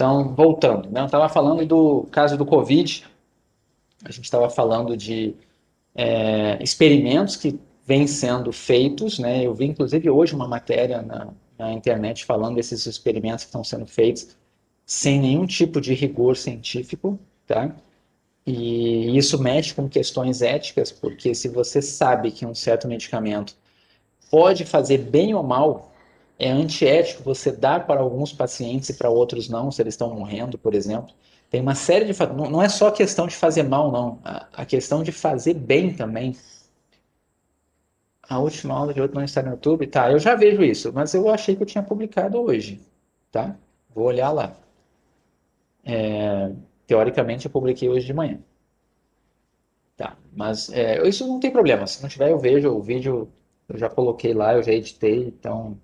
Então, voltando, né? Eu estava falando do caso do Covid, a gente estava falando de experimentos que vêm sendo feitos, né? Eu vi, inclusive, hoje uma matéria na internet falando desses experimentos que estão sendo feitos sem nenhum tipo de rigor científico, tá? E isso mexe com questões éticas, porque se você sabe que um certo medicamento pode fazer bem ou mal, é antiético você dar para alguns pacientes e para outros não, se eles estão morrendo, por exemplo. Tem uma série de fatores. Não é só questão de fazer mal, não. A questão de fazer bem também. A última aula de outro não está no YouTube. Tá, eu já vejo isso, mas eu achei que eu tinha publicado hoje. Tá? Vou olhar lá. Teoricamente, eu publiquei hoje de manhã. Tá, mas isso não tem problema. Se não tiver, eu vejo o vídeo. Eu já coloquei lá, eu já editei, então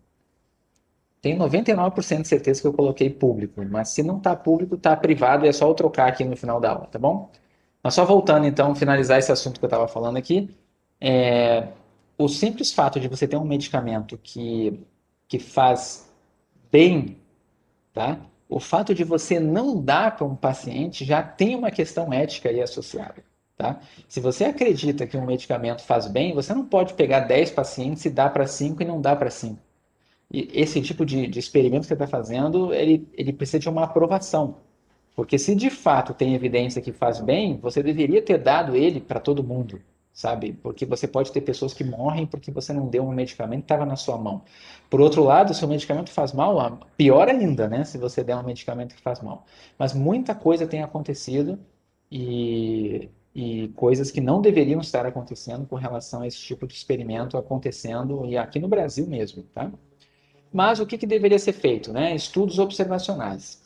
tenho 99% de certeza que eu coloquei público, mas se não está público, está privado e é só eu trocar aqui no final da aula, tá bom? Mas só voltando então, finalizar esse assunto que eu estava falando aqui, é, o simples fato de você ter um medicamento que faz bem, tá? O fato de você não dar para um paciente já tem uma questão ética aí associada, tá? Se você acredita que um medicamento faz bem, você não pode pegar 10 pacientes e dar para 5 e não dar para 5. E esse tipo de experimento que você está fazendo, ele precisa de uma aprovação. Porque se de fato tem evidência que faz bem, você deveria ter dado ele para todo mundo, sabe? Porque você pode ter pessoas que morrem porque você não deu um medicamento que estava na sua mão. Por outro lado, se o medicamento faz mal, pior ainda, né? Se você der um medicamento que faz mal. Mas muita coisa tem acontecido e coisas que não deveriam estar acontecendo com relação a esse tipo de experimento acontecendo, e aqui no Brasil mesmo, tá? Mas o que deveria ser feito, né? Estudos observacionais.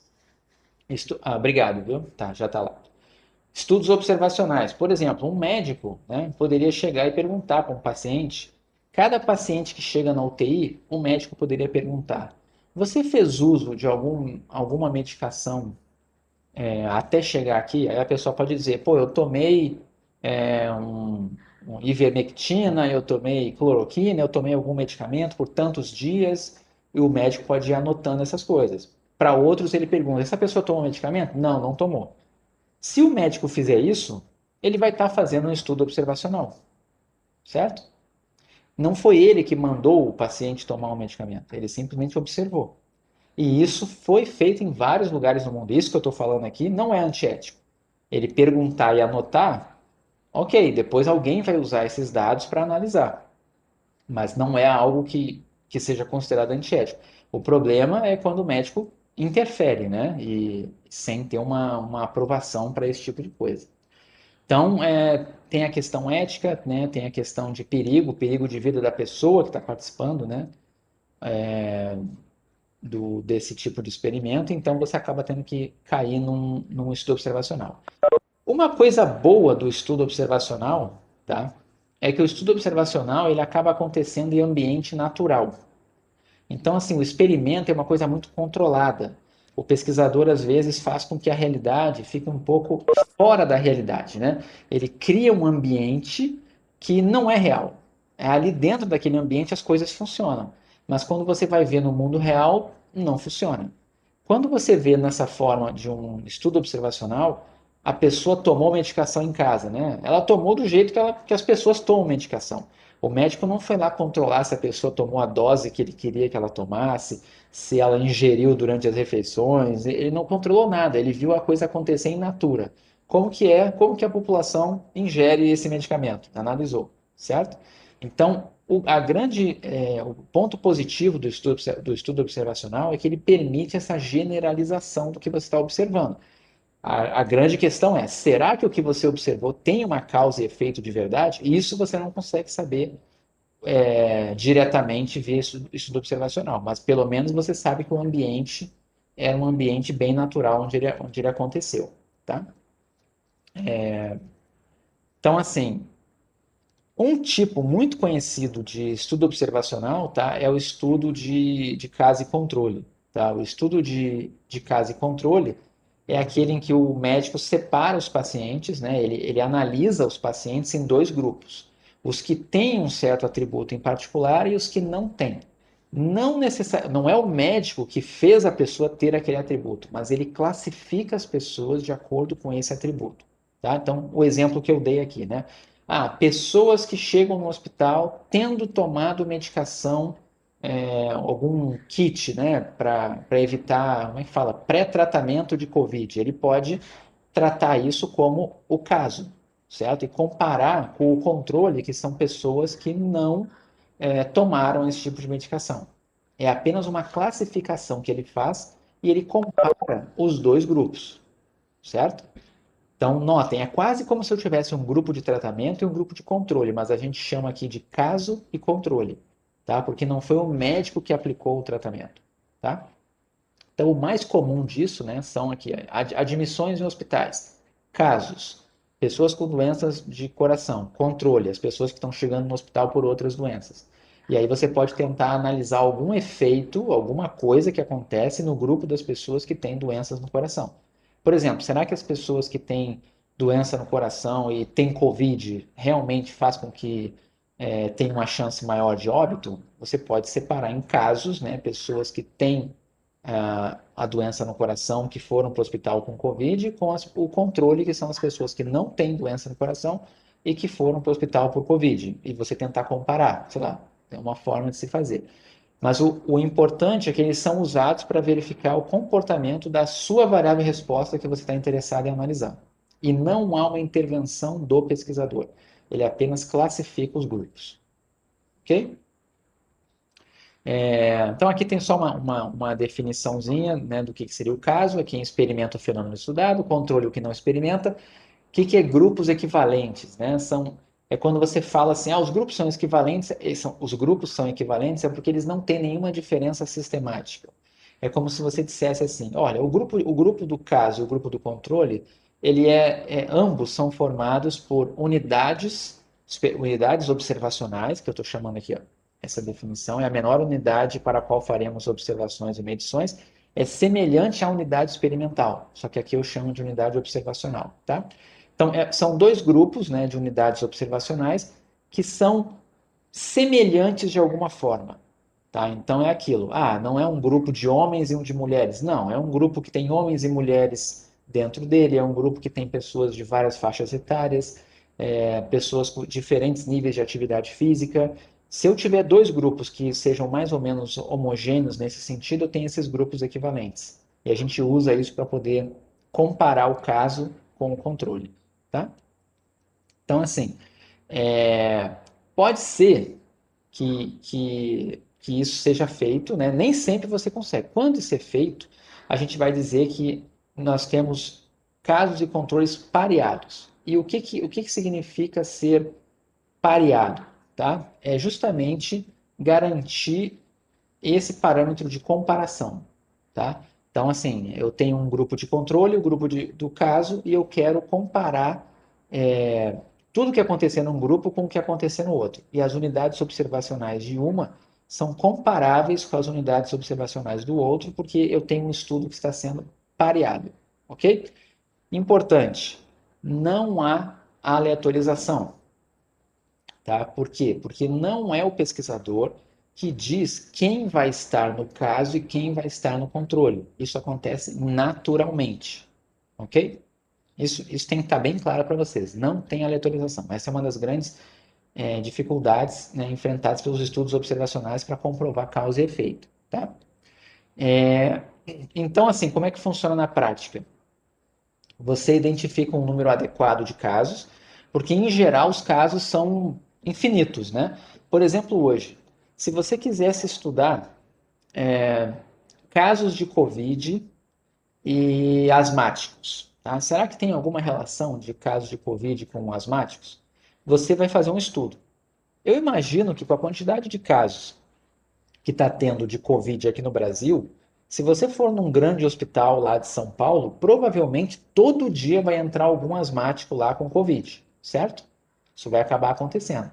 Obrigado, viu? Tá, já está lá. Estudos observacionais. Por exemplo, um médico, né, poderia chegar e perguntar para um paciente. Cada paciente que chega na UTI, o médico poderia perguntar: você fez uso de alguma medicação até chegar aqui? Aí a pessoa pode dizer: pô, eu tomei um ivermectina, eu tomei cloroquina, eu tomei algum medicamento por tantos dias, e o médico pode ir anotando essas coisas. Para outros, ele pergunta: essa pessoa tomou medicamento? Não, não tomou. Se o médico fizer isso, ele vai estar fazendo um estudo observacional, certo? Não foi ele que mandou o paciente tomar um medicamento, ele simplesmente observou. E isso foi feito em vários lugares no mundo. Isso que eu estou falando aqui não é antiético. Ele perguntar e anotar, ok, depois alguém vai usar esses dados para analisar, mas não é algo que seja considerado antiético. O problema é quando o médico interfere, né? E sem ter uma aprovação para esse tipo de coisa. Então, tem a questão ética, né? Tem a questão de perigo de vida da pessoa que está participando, né? Desse tipo de experimento, então você acaba tendo que cair num estudo observacional. Uma coisa boa do estudo observacional, tá? É que o estudo observacional ele acaba acontecendo em ambiente natural. Então, assim, o experimento é uma coisa muito controlada. O pesquisador, às vezes, faz com que a realidade fique um pouco fora da realidade, né? Ele cria um ambiente que não é real. É ali dentro daquele ambiente as coisas funcionam. Mas quando você vai ver no mundo real, não funciona. Quando você vê nessa forma de um estudo observacional, a pessoa tomou medicação em casa, né? Ela tomou do jeito que as pessoas tomam medicação. O médico não foi lá controlar se a pessoa tomou a dose que ele queria que ela tomasse, se ela ingeriu durante as refeições. Ele não controlou nada, ele viu a coisa acontecer em natura. Como que a população ingere esse medicamento? Analisou, certo? Então, o ponto positivo do estudo observacional é que ele permite essa generalização do que você está observando. A grande questão é: será que o que você observou tem uma causa e efeito de verdade? E isso você não consegue saber diretamente via estudo observacional, mas pelo menos você sabe que o ambiente era um ambiente bem natural onde ele aconteceu. Tá? Então, assim, um tipo muito conhecido de estudo observacional, tá, é o estudo de caso e controle. Tá? O estudo de caso e controle é aquele em que o médico separa os pacientes, né? Ele analisa os pacientes em dois grupos: os que têm um certo atributo em particular e os que não têm. não é o médico que fez a pessoa ter aquele atributo, mas ele classifica as pessoas de acordo com esse atributo. Tá? Então, o exemplo que eu dei aqui, né? Pessoas que chegam no hospital tendo tomado medicação, algum kit, né, para evitar, como é que fala, pré-tratamento de Covid. Ele pode tratar isso como o caso, certo? E comparar com o controle, que são pessoas que não tomaram esse tipo de medicação. É apenas uma classificação que ele faz e ele compara os dois grupos, certo? Então, notem, é quase como se eu tivesse um grupo de tratamento e um grupo de controle, mas a gente chama aqui de caso e controle, tá? Porque não foi o médico que aplicou o tratamento, tá? Então, o mais comum disso, né, são aqui admissões em hospitais, casos, pessoas com doenças de coração, controle, as pessoas que estão chegando no hospital por outras doenças. E aí você pode tentar analisar algum efeito, alguma coisa que acontece no grupo das pessoas que têm doenças no coração. Por exemplo, será que as pessoas que têm doença no coração e têm Covid realmente faz com que tenha uma chance maior de óbito? Você pode separar em casos, né, pessoas que têm a doença no coração que foram para o hospital com Covid, com o controle, que são as pessoas que não têm doença no coração e que foram para o hospital por Covid. E você tentar comparar, sei lá, é uma forma de se fazer. Mas o importante é que eles são usados para verificar o comportamento da sua variável resposta que você está interessado em analisar. E não há uma intervenção do pesquisador. Ele apenas classifica os grupos. Ok? Então, aqui tem só uma definiçãozinha, né, do que seria o caso. Aqui experimenta o fenômeno estudado, controle o que não experimenta. O que é grupos equivalentes? Né? É quando você fala assim, os grupos são equivalentes, os grupos são equivalentes é porque eles não têm nenhuma diferença sistemática. É como se você dissesse assim, olha, o grupo do caso e o grupo do controle, ambos são formados por unidades observacionais, que eu estou chamando aqui, ó, essa definição é a menor unidade para a qual faremos observações e medições, é semelhante à unidade experimental, só que aqui eu chamo de unidade observacional, tá? Então, são dois grupos, né, de unidades observacionais que são semelhantes de alguma forma, tá? Então, é aquilo. Não é um grupo de homens e um de mulheres. Não, é um grupo que tem homens e mulheres dentro dele, é um grupo que tem pessoas de várias faixas etárias, pessoas com diferentes níveis de atividade física. Se eu tiver dois grupos que sejam mais ou menos homogêneos nesse sentido, eu tenho esses grupos equivalentes. E a gente usa isso para poder comparar o caso com o controle, tá? Então, assim, pode ser que isso seja feito, né? Nem sempre você consegue. Quando isso é feito, a gente vai dizer que nós temos casos e controles pareados. E o que significa ser pareado? Tá? É justamente garantir esse parâmetro de comparação. Tá? Então, assim, eu tenho um grupo de controle, o grupo do caso, e eu quero comparar tudo que acontecer num grupo com o que acontecer no outro. E as unidades observacionais de uma são comparáveis com as unidades observacionais do outro, porque eu tenho um estudo que está sendo pareado. Ok? Importante, não há aleatorização. Tá? Por quê? Porque não é o pesquisador que diz quem vai estar no caso e quem vai estar no controle. Isso acontece naturalmente. Ok? Isso tem que estar bem claro para vocês. Não tem aleatorização. Essa é uma das grandes dificuldades, né, enfrentadas pelos estudos observacionais para comprovar causa e efeito. Tá? Então, assim, como é que funciona na prática? Você identifica um número adequado de casos, porque em geral os casos são infinitos, né? Por exemplo, hoje, se você quisesse estudar casos de COVID e asmáticos, tá? Será que tem alguma relação de casos de COVID com asmáticos? Você vai fazer um estudo. Eu imagino que com a quantidade de casos que está tendo de Covid aqui no Brasil, se você for num grande hospital lá de São Paulo, provavelmente todo dia vai entrar algum asmático lá com Covid, certo? Isso vai acabar acontecendo.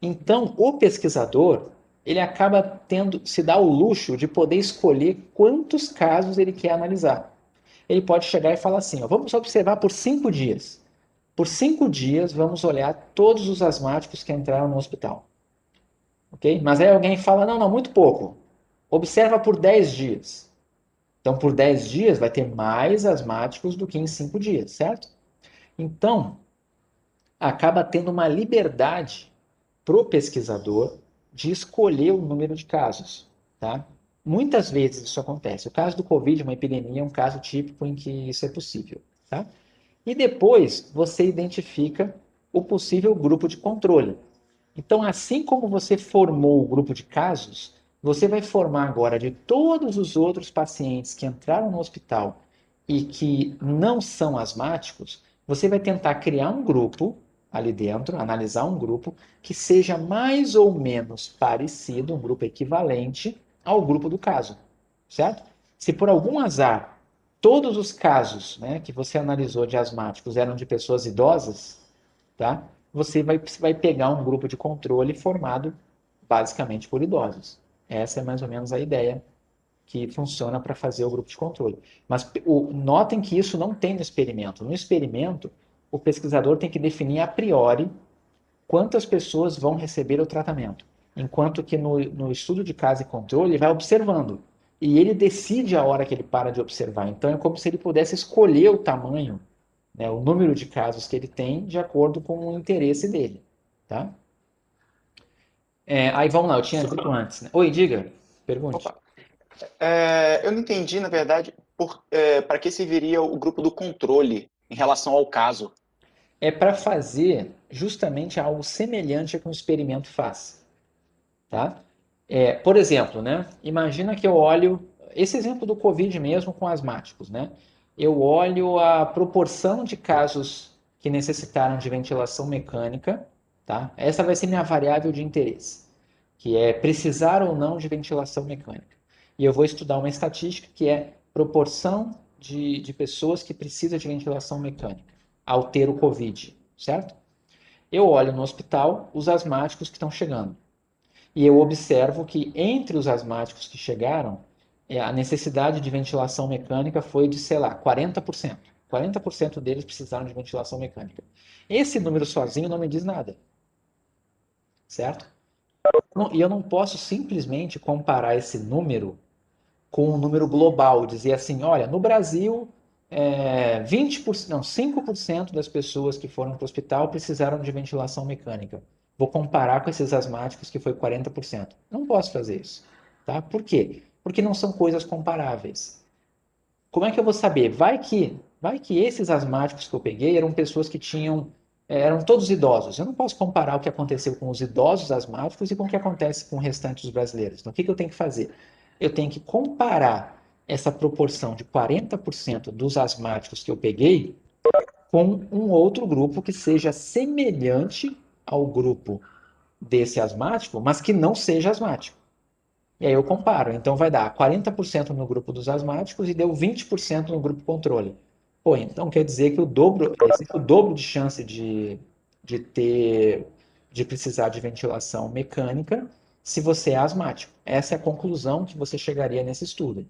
Então, o pesquisador, ele acaba se dá o luxo de poder escolher quantos casos ele quer analisar. Ele pode chegar e falar assim, ó, vamos observar por 5 dias. Por 5 dias, vamos olhar todos os asmáticos que entraram no hospital. Ok? Mas aí alguém fala, não, muito pouco. Observa por 10 dias. Então, por 10 dias vai ter mais asmáticos do que em 5 dias, certo? Então, acaba tendo uma liberdade para o pesquisador de escolher o número de casos, tá? Muitas vezes isso acontece. O caso do Covid, uma epidemia, é um caso típico em que isso é possível, tá? E depois você identifica o possível grupo de controle. Então, assim como você formou o grupo de casos, você vai formar agora de todos os outros pacientes que entraram no hospital e que não são asmáticos, você vai tentar criar um grupo ali dentro, analisar um grupo que seja mais ou menos parecido, um grupo equivalente ao grupo do caso, certo? Se por algum azar todos os casos, né, que você analisou de asmáticos eram de pessoas idosas, tá? Você vai pegar um grupo de controle formado basicamente por idosos. Essa é mais ou menos a ideia que funciona para fazer o grupo de controle. Mas notem que isso não tem no experimento. No experimento, o pesquisador tem que definir a priori quantas pessoas vão receber o tratamento. Enquanto que no estudo de caso e controle, ele vai observando. E ele decide a hora que ele para de observar. Então, é como se ele pudesse escolher o tamanho, né, o número de casos que ele tem de acordo com o interesse dele. Tá? Aí vamos lá, eu tinha dito antes. Né? Oi, diga, pergunte. Opa, eu não entendi, na verdade, para que serviria o grupo do controle em relação ao caso. É para fazer justamente algo semelhante ao que um experimento faz. Tá? Por exemplo, né? Imagina que eu olho esse exemplo do Covid mesmo com asmáticos, né? Eu olho a proporção de casos que necessitaram de ventilação mecânica, tá? Essa vai ser minha variável de interesse, que é precisar ou não de ventilação mecânica. E eu vou estudar uma estatística que é proporção de pessoas que precisam de ventilação mecânica ao ter o Covid, certo? Eu olho no hospital os asmáticos que estão chegando. E eu observo que entre os asmáticos que chegaram, a necessidade de ventilação mecânica foi de, sei lá, 40%. 40% deles precisaram de ventilação mecânica. Esse número sozinho não me diz nada, certo? E eu não posso simplesmente comparar esse número com um número global, dizer assim, olha, no Brasil, 20%, não, 5% das pessoas que foram para o hospital precisaram de ventilação mecânica. Vou comparar com esses asmáticos que foi 40%. Não posso fazer isso, tá? Por quê? Porque não são coisas comparáveis. Como é que eu vou saber? Vai que esses asmáticos que eu peguei eram pessoas que tinham, eram todos idosos. Eu não posso comparar o que aconteceu com os idosos asmáticos e com o que acontece com o restante dos brasileiros. Então, o que eu tenho que fazer? Eu tenho que comparar essa proporção de 40% dos asmáticos que eu peguei com um outro grupo que seja semelhante ao grupo desse asmático, mas que não seja asmático. E aí eu comparo. Então vai dar 40% no grupo dos asmáticos e deu 20% no grupo controle. Pô, então quer dizer que existe o dobro de chance de ter, de precisar de ventilação mecânica se você é asmático. Essa é a conclusão que você chegaria nesse estudo.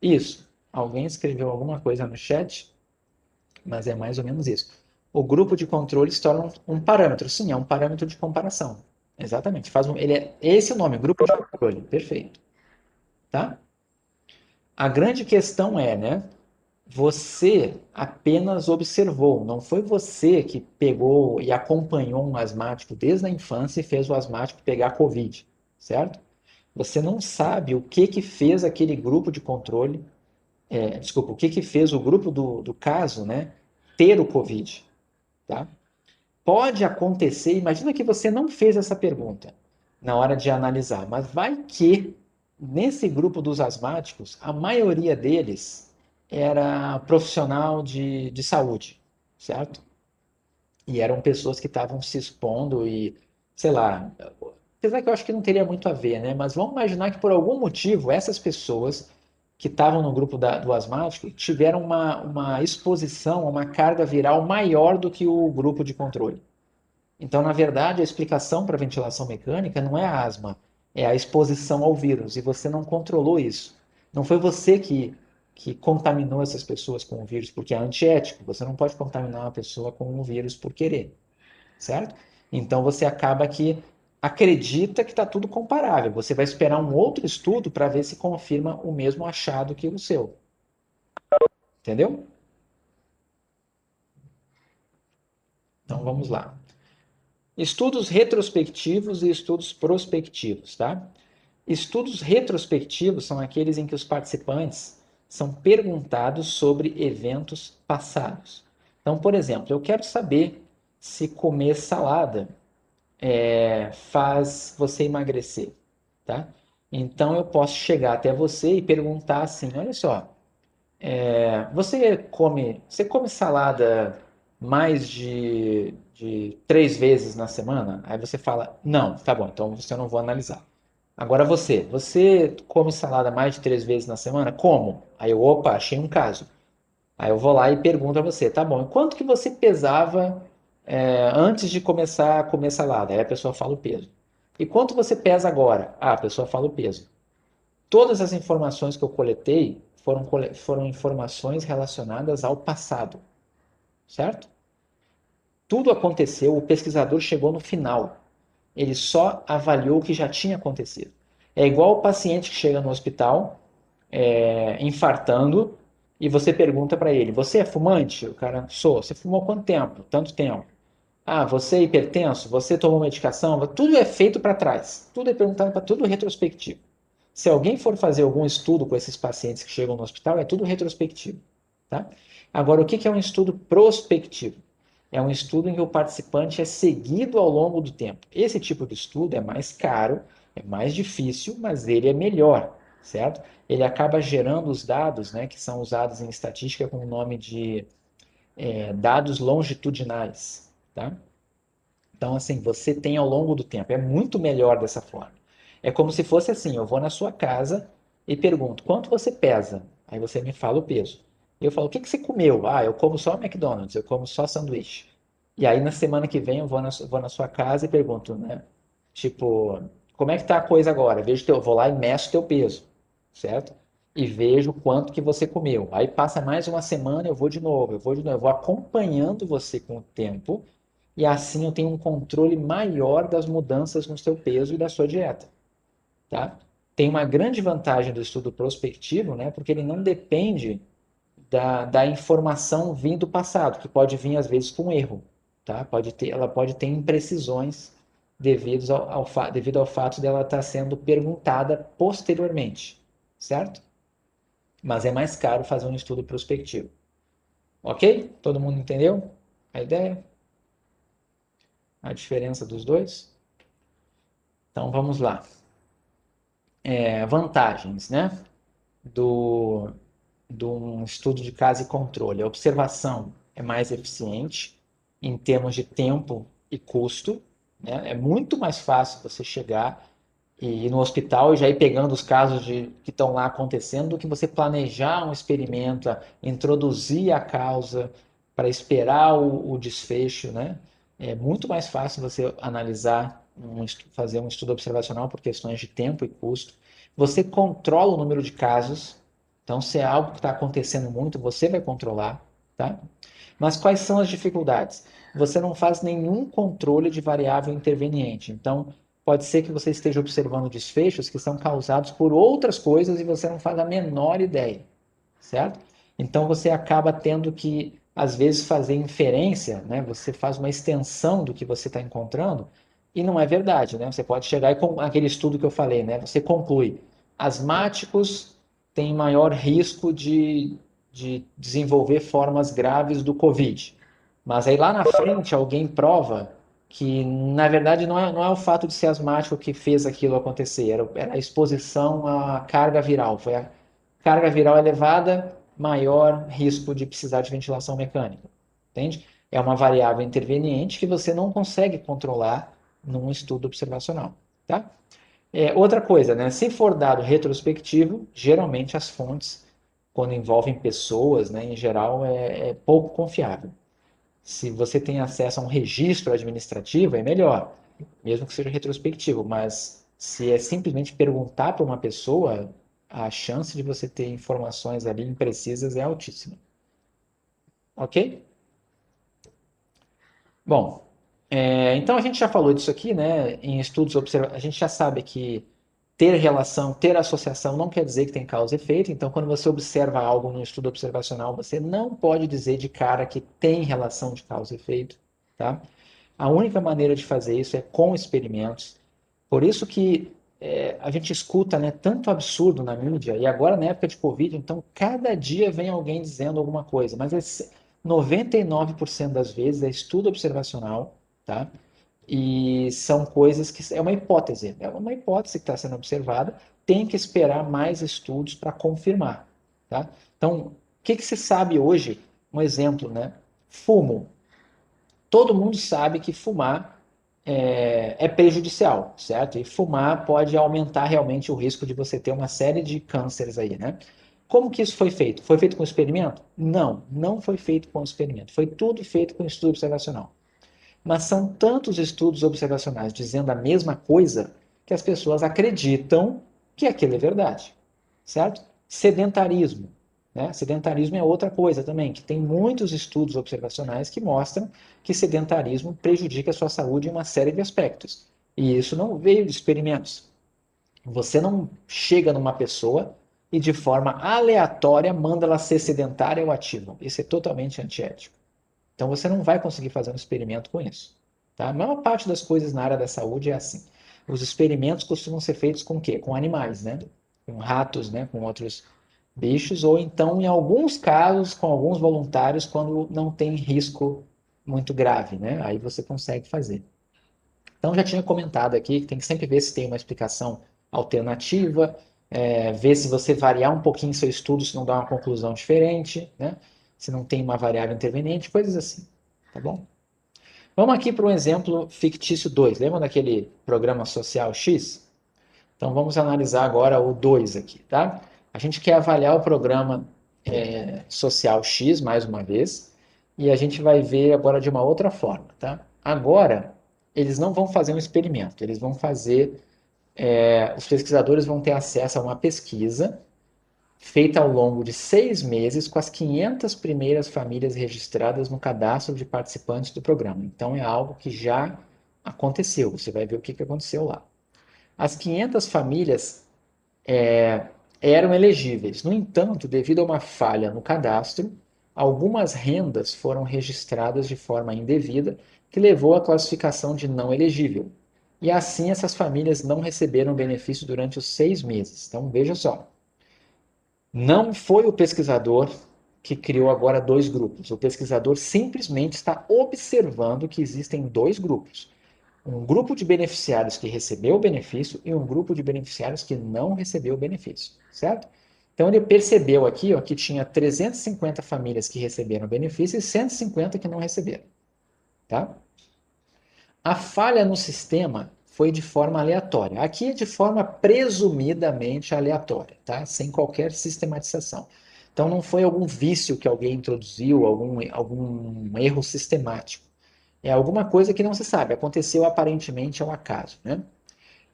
Isso. Alguém escreveu alguma coisa no chat, mas é mais ou menos isso. O grupo de controle se torna um parâmetro. Sim, é um parâmetro de comparação. Exatamente. Esse é o nome, grupo de controle. Perfeito. Tá? A grande questão é, né? Você apenas observou, não foi você que pegou e acompanhou um asmático desde a infância e fez o asmático pegar Covid, certo? Você não sabe o que que fez aquele grupo de controle, desculpa, o que que fez o grupo do caso, né, ter o Covid, tá? Pode acontecer, imagina que você não fez essa pergunta na hora de analisar, mas vai que nesse grupo dos asmáticos, a maioria deles era profissional de saúde, certo? E eram pessoas que estavam se expondo e, sei lá, apesar que eu acho que não teria muito a ver, né? Mas vamos imaginar que por algum motivo essas pessoas que estavam no grupo do asmático tiveram uma exposição, uma carga viral maior do que o grupo de controle. Então, na verdade, a explicação para a ventilação mecânica não é a asma, é a exposição ao vírus, e você não controlou isso. Não foi você que contaminou essas pessoas com o vírus, porque é antiético, você não pode contaminar uma pessoa com um vírus por querer, certo? Então, você acaba que acredita que está tudo comparável. Você vai esperar um outro estudo para ver se confirma o mesmo achado que o seu. Entendeu? Então vamos lá. Estudos retrospectivos e estudos prospectivos, tá? Estudos retrospectivos são aqueles em que os participantes são perguntados sobre eventos passados. Então, por exemplo, eu quero saber se comer salada faz você emagrecer, tá? Então eu posso chegar até você e perguntar assim, olha só, você come salada mais de 3 vezes na semana? Aí você fala, não, tá bom, então você não vou analisar. Agora você come salada mais de 3 vezes na semana? Como? Aí eu, opa, achei um caso. Aí eu vou lá e pergunto a você, tá bom, e quanto que você pesava antes de começar a comer salada? Aí a pessoa fala o peso. E quanto você pesa agora? Ah, a pessoa fala o peso. Todas as informações que eu coletei foram informações relacionadas ao passado, certo? Tudo aconteceu, o pesquisador chegou no final. Ele só avaliou o que já tinha acontecido. É igual o paciente que chega no hospital, infartando, e você pergunta para ele: Você é fumante? O cara, sou. Você fumou quanto tempo? Tanto tempo. Ah, você é hipertenso? Você tomou medicação? Tudo é feito para trás. Tudo é perguntado para tudo retrospectivo. Se alguém for fazer algum estudo com esses pacientes que chegam no hospital, é tudo retrospectivo. Tá? Agora, o que é um estudo prospectivo? É um estudo em que o participante é seguido ao longo do tempo. Esse tipo de estudo é mais caro, é mais difícil, mas ele é melhor, certo? Ele acaba gerando os dados, né, que são usados em estatística com o nome de dados longitudinais, tá? Então, assim, você tem ao longo do tempo. É muito melhor dessa forma. É como se fosse assim: eu vou na sua casa e pergunto quanto você pesa. Aí você me fala o peso. Eu falo, o que que você comeu? Ah, eu como só McDonald's, eu como só sanduíche. E aí na semana que vem eu vou na sua casa e pergunto, né? Tipo, como é que tá a coisa agora? Vou lá e meço teu peso, certo? E vejo quanto que você comeu. Aí passa mais uma semana, eu vou acompanhando você com o tempo e assim eu tenho um controle maior das mudanças no seu peso e da sua dieta, tá? Tem uma grande vantagem do estudo prospectivo, né? Porque ele não depende da informação vindo do passado, que pode vir às vezes com erro, tá? Ela pode ter imprecisões devido ao fato dela estar sendo perguntada posteriormente, certo? Mas é mais caro fazer um estudo prospectivo. Ok? Todo mundo entendeu a ideia? A diferença dos dois? Então vamos lá. Vantagens, né? Do, do um estudo de caso e controle. A observação é mais eficiente em termos de tempo e custo, né? É muito mais fácil você chegar e ir no hospital e já ir pegando os casos que estão lá acontecendo do que você planejar um experimento, introduzir a causa para esperar o desfecho, né? É muito mais fácil você analisar, fazer um estudo observacional por questões de tempo e custo. Você controla o número de casos, então se é algo que está acontecendo muito, você vai controlar, tá? Mas quais são as dificuldades? Você não faz nenhum controle de variável interveniente. Então, pode ser que você esteja observando desfechos que são causados por outras coisas e você não faz a menor ideia, certo? Então você acaba tendo que, às vezes, fazer inferência, né? Você faz uma extensão do que você está encontrando e não é verdade, né? Você pode chegar e com aquele estudo que eu falei, né? Você conclui, asmáticos têm maior risco de desenvolver formas graves do COVID. Mas aí lá na frente alguém prova que, na verdade, não é o fato de ser asmático que fez aquilo acontecer, era a exposição à carga viral. Foi a carga viral elevada, maior risco de precisar de ventilação mecânica. Entende? É uma variável interveniente que você não consegue controlar num estudo observacional. Tá? Outra coisa, né? Se for dado retrospectivo, geralmente as fontes, quando envolvem pessoas, né, em geral, é pouco confiável. Se você tem acesso a um registro administrativo, é melhor, mesmo que seja retrospectivo, mas se é simplesmente perguntar para uma pessoa, a chance de você ter informações ali imprecisas é altíssima. Ok? Bom, Então a gente já falou disso aqui, né? Em estudos observacionais, a gente já sabe que ter relação, ter associação não quer dizer que tem causa e efeito. Então, quando você observa algo no estudo observacional, você não pode dizer de cara que tem relação de causa e efeito, tá? A única maneira de fazer isso é com experimentos. Por isso que a gente escuta, né, tanto absurdo na mídia, e agora na época de Covid, então cada dia vem alguém dizendo alguma coisa, mas 99% das vezes é estudo observacional, tá? E são coisas que é uma hipótese que está sendo observada, tem que esperar mais estudos para confirmar, tá? Então, o que que se sabe hoje? Um exemplo, né? Fumo. Todo mundo sabe que fumar é prejudicial, certo? E fumar pode aumentar realmente o risco de você ter uma série de cânceres aí, né? Como que isso foi feito? Foi feito com experimento? Não, não foi feito com experimento. Foi tudo feito com estudo observacional. Mas são tantos estudos observacionais dizendo a mesma coisa que as pessoas acreditam que aquilo é verdade, certo? Sedentarismo. Né? Sedentarismo é outra coisa também, que tem muitos estudos observacionais que mostram que sedentarismo prejudica a sua saúde em uma série de aspectos. E isso não veio de experimentos. Você não chega numa pessoa e de forma aleatória manda ela ser sedentária ou ativa. Isso é totalmente antiético. Então você não vai conseguir fazer um experimento com isso. Tá? A maior parte das coisas na área da saúde é assim. Os experimentos costumam ser feitos com o quê? Com animais, né? Com ratos, né? Com outros bichos, ou então, em alguns casos, com alguns voluntários, quando não tem risco muito grave, né? Aí você consegue fazer. Então, já tinha comentado aqui que tem que sempre ver se tem uma explicação alternativa, ver se você variar um pouquinho seu estudo, se não dá uma conclusão diferente, né? Se não tem uma variável interveniente, coisas assim, tá bom? Vamos aqui para um exemplo fictício 2. Lembra daquele programa social X? Então, vamos analisar agora o 2 aqui, tá? A gente quer avaliar o programa social X, mais uma vez, e a gente vai ver agora de uma outra forma, tá? Agora, eles não vão fazer um experimento, eles vão fazer, os pesquisadores vão ter acesso a uma pesquisa feita ao longo de 6 meses com as 500 primeiras famílias registradas no cadastro de participantes do programa. Então, é algo que já aconteceu, você vai ver o que aconteceu lá. As 500 famílias eram elegíveis. No entanto, devido a uma falha no cadastro, algumas rendas foram registradas de forma indevida, que levou à classificação de não elegível. E assim, essas famílias não receberam benefício durante os 6 meses. Então, veja só. Não foi o pesquisador que criou agora dois grupos. O pesquisador simplesmente está observando que existem dois grupos. Um grupo de beneficiários que recebeu o benefício e um grupo de beneficiários que não recebeu o benefício, certo? Então ele percebeu aqui, ó, que tinha 350 famílias que receberam o benefício e 150 que não receberam, tá? A falha no sistema foi de forma aleatória. Aqui é de forma presumidamente aleatória, tá? Sem qualquer sistematização. Então não foi algum vício que alguém introduziu, algum erro sistemático. É alguma coisa que não se sabe, aconteceu aparentemente ao acaso, né?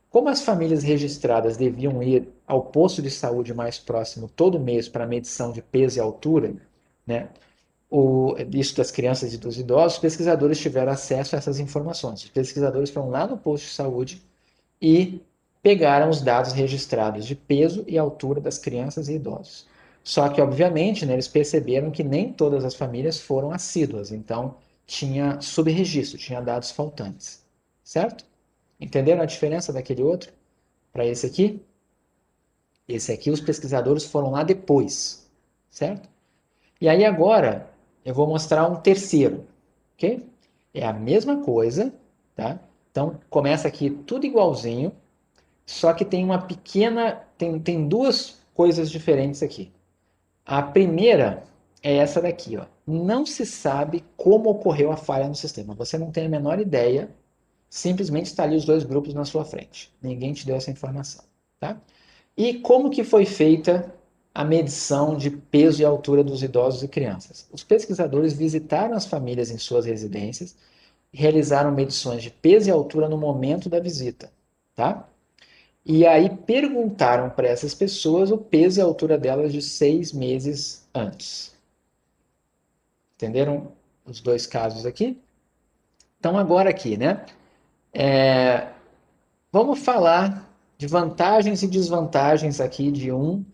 Como as famílias registradas deviam ir ao posto de saúde mais próximo todo mês para medição de peso e altura, né? Isso das crianças e dos idosos, os pesquisadores tiveram acesso a essas informações. Os pesquisadores foram lá no posto de saúde e pegaram os dados registrados de peso e altura das crianças e idosos. Só que, obviamente, né, eles perceberam que nem todas as famílias foram assíduas, então tinha subregistro, tinha dados faltantes. Certo? Entenderam a diferença daquele outro para esse aqui? Esse aqui, os pesquisadores foram lá depois, certo? E aí agora eu vou mostrar um terceiro, ok? É a mesma coisa, tá? Então começa aqui tudo igualzinho, só que tem uma pequena, tem duas coisas diferentes aqui. A primeira é essa daqui, ó. Não se sabe como ocorreu a falha no sistema. Você não tem a menor ideia, simplesmente está ali os dois grupos na sua frente. Ninguém te deu essa informação, tá? E como que foi feita a medição de peso e altura dos idosos e crianças? Os pesquisadores visitaram as famílias em suas residências e realizaram medições de peso e altura no momento da visita, tá? E aí perguntaram para essas pessoas o peso e a altura delas de 6 meses antes. Entenderam os dois casos aqui? Então, agora aqui, né? Vamos falar de vantagens e desvantagens aqui de um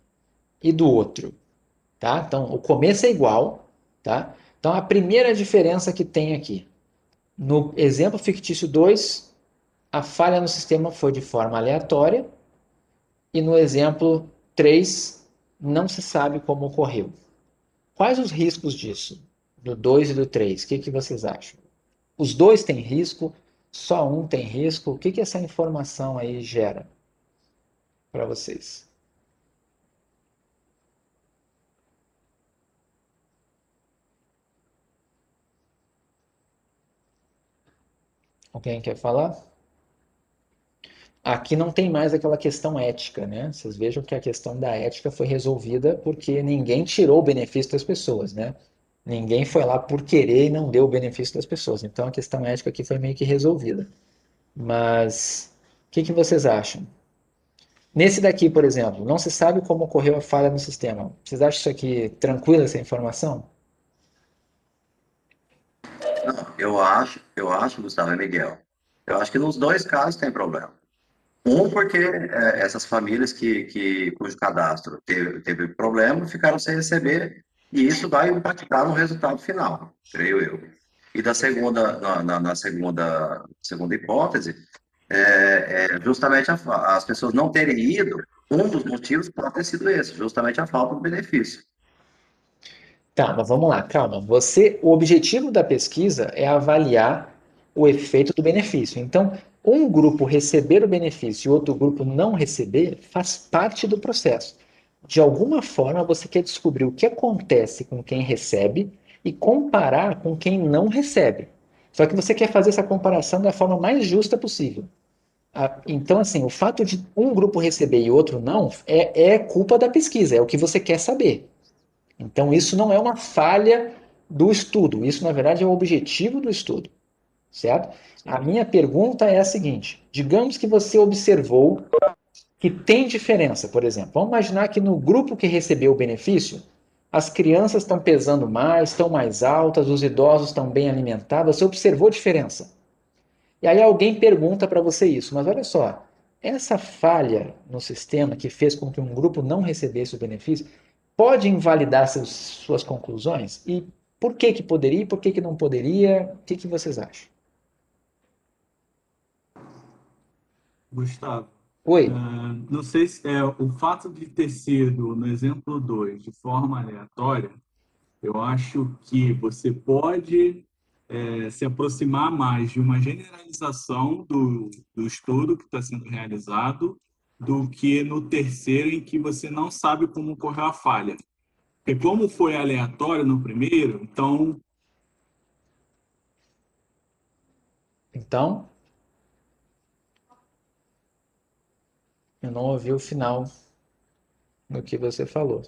e do outro, tá? Então, o começo é igual, tá? Então, a primeira diferença que tem aqui, no exemplo fictício 2, a falha no sistema foi de forma aleatória e no exemplo 3, não se sabe como ocorreu. Quais os riscos disso? Do 2 e do 3? O que vocês acham? Os dois têm risco? Só um tem risco? O que essa informação aí gera para vocês? Alguém quer falar? Aqui não tem mais aquela questão ética, né? Vocês vejam que a questão da ética foi resolvida porque ninguém tirou o benefício das pessoas, né? Ninguém foi lá por querer e não deu o benefício das pessoas. Então a questão ética aqui foi meio que resolvida. Mas o que vocês acham? Nesse daqui, por exemplo, não se sabe como ocorreu a falha no sistema. Vocês acham isso aqui tranquila, essa informação? Não, eu acho, Gustavo e Miguel, eu acho que nos dois casos tem problema. Um, porque essas famílias cujo cadastro teve problema ficaram sem receber, e isso vai impactar no resultado final, creio eu. E da segunda, na segunda hipótese, justamente as pessoas não terem ido, um dos motivos pode ter sido esse, justamente a falta do benefício. Tá, mas vamos lá, calma. O objetivo da pesquisa é avaliar o efeito do benefício. Então, um grupo receber o benefício e outro grupo não receber faz parte do processo. De alguma forma, você quer descobrir o que acontece com quem recebe e comparar com quem não recebe. Só que você quer fazer essa comparação da forma mais justa possível. Então, assim, o fato de um grupo receber e outro não é culpa da pesquisa, é o que você quer saber. Então, isso não é uma falha do estudo, isso, na verdade, é o objetivo do estudo, certo? A minha pergunta é a seguinte: digamos que você observou que tem diferença, por exemplo. Vamos imaginar que no grupo que recebeu o benefício, as crianças estão pesando mais, estão mais altas, os idosos estão bem alimentados, você observou diferença. E aí alguém pergunta para você isso, mas olha só, essa falha no sistema que fez com que um grupo não recebesse o benefício pode invalidar suas conclusões? E por que que poderia e por que que não poderia? O que vocês acham? Gustavo, Oi, não sei se o fato de ter sido, no exemplo 2 de forma aleatória, eu acho que você pode se aproximar mais de uma generalização do estudo que está sendo realizado do que no terceiro, em que você não sabe como ocorreu a falha. Porque como foi aleatório no primeiro, então então, eu não ouvi o final do que você falou.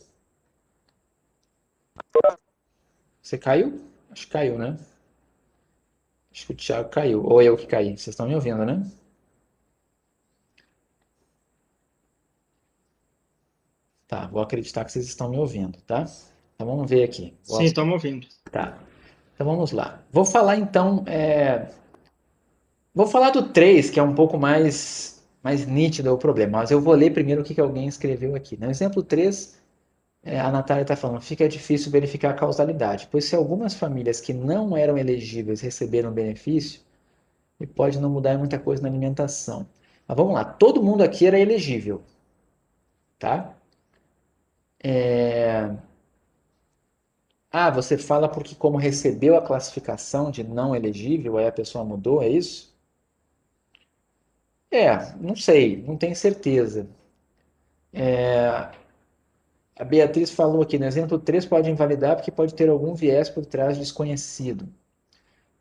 Você caiu? Acho que caiu, né? Acho que o Thiago caiu. Ou eu que caí. Vocês estão me ouvindo, né? Tá, vou acreditar que vocês estão me ouvindo, tá? Então vamos ver aqui. Sim, estamos ouvindo. Tá. Então vamos lá. Vou falar então. Vou falar do 3, que é um pouco mais nítido o problema, mas eu vou ler primeiro o que alguém escreveu aqui. No exemplo 3, a Natália está falando, fica difícil verificar a causalidade, pois se algumas famílias que não eram elegíveis receberam benefício, e pode não mudar muita coisa na alimentação. Mas vamos lá, todo mundo aqui era elegível, tá? Ah, você fala porque como recebeu a classificação de não elegível, aí a pessoa mudou, é isso? Não sei, não tenho certeza. A Beatriz falou aqui, no exemplo 3 pode invalidar porque pode ter algum viés por trás desconhecido.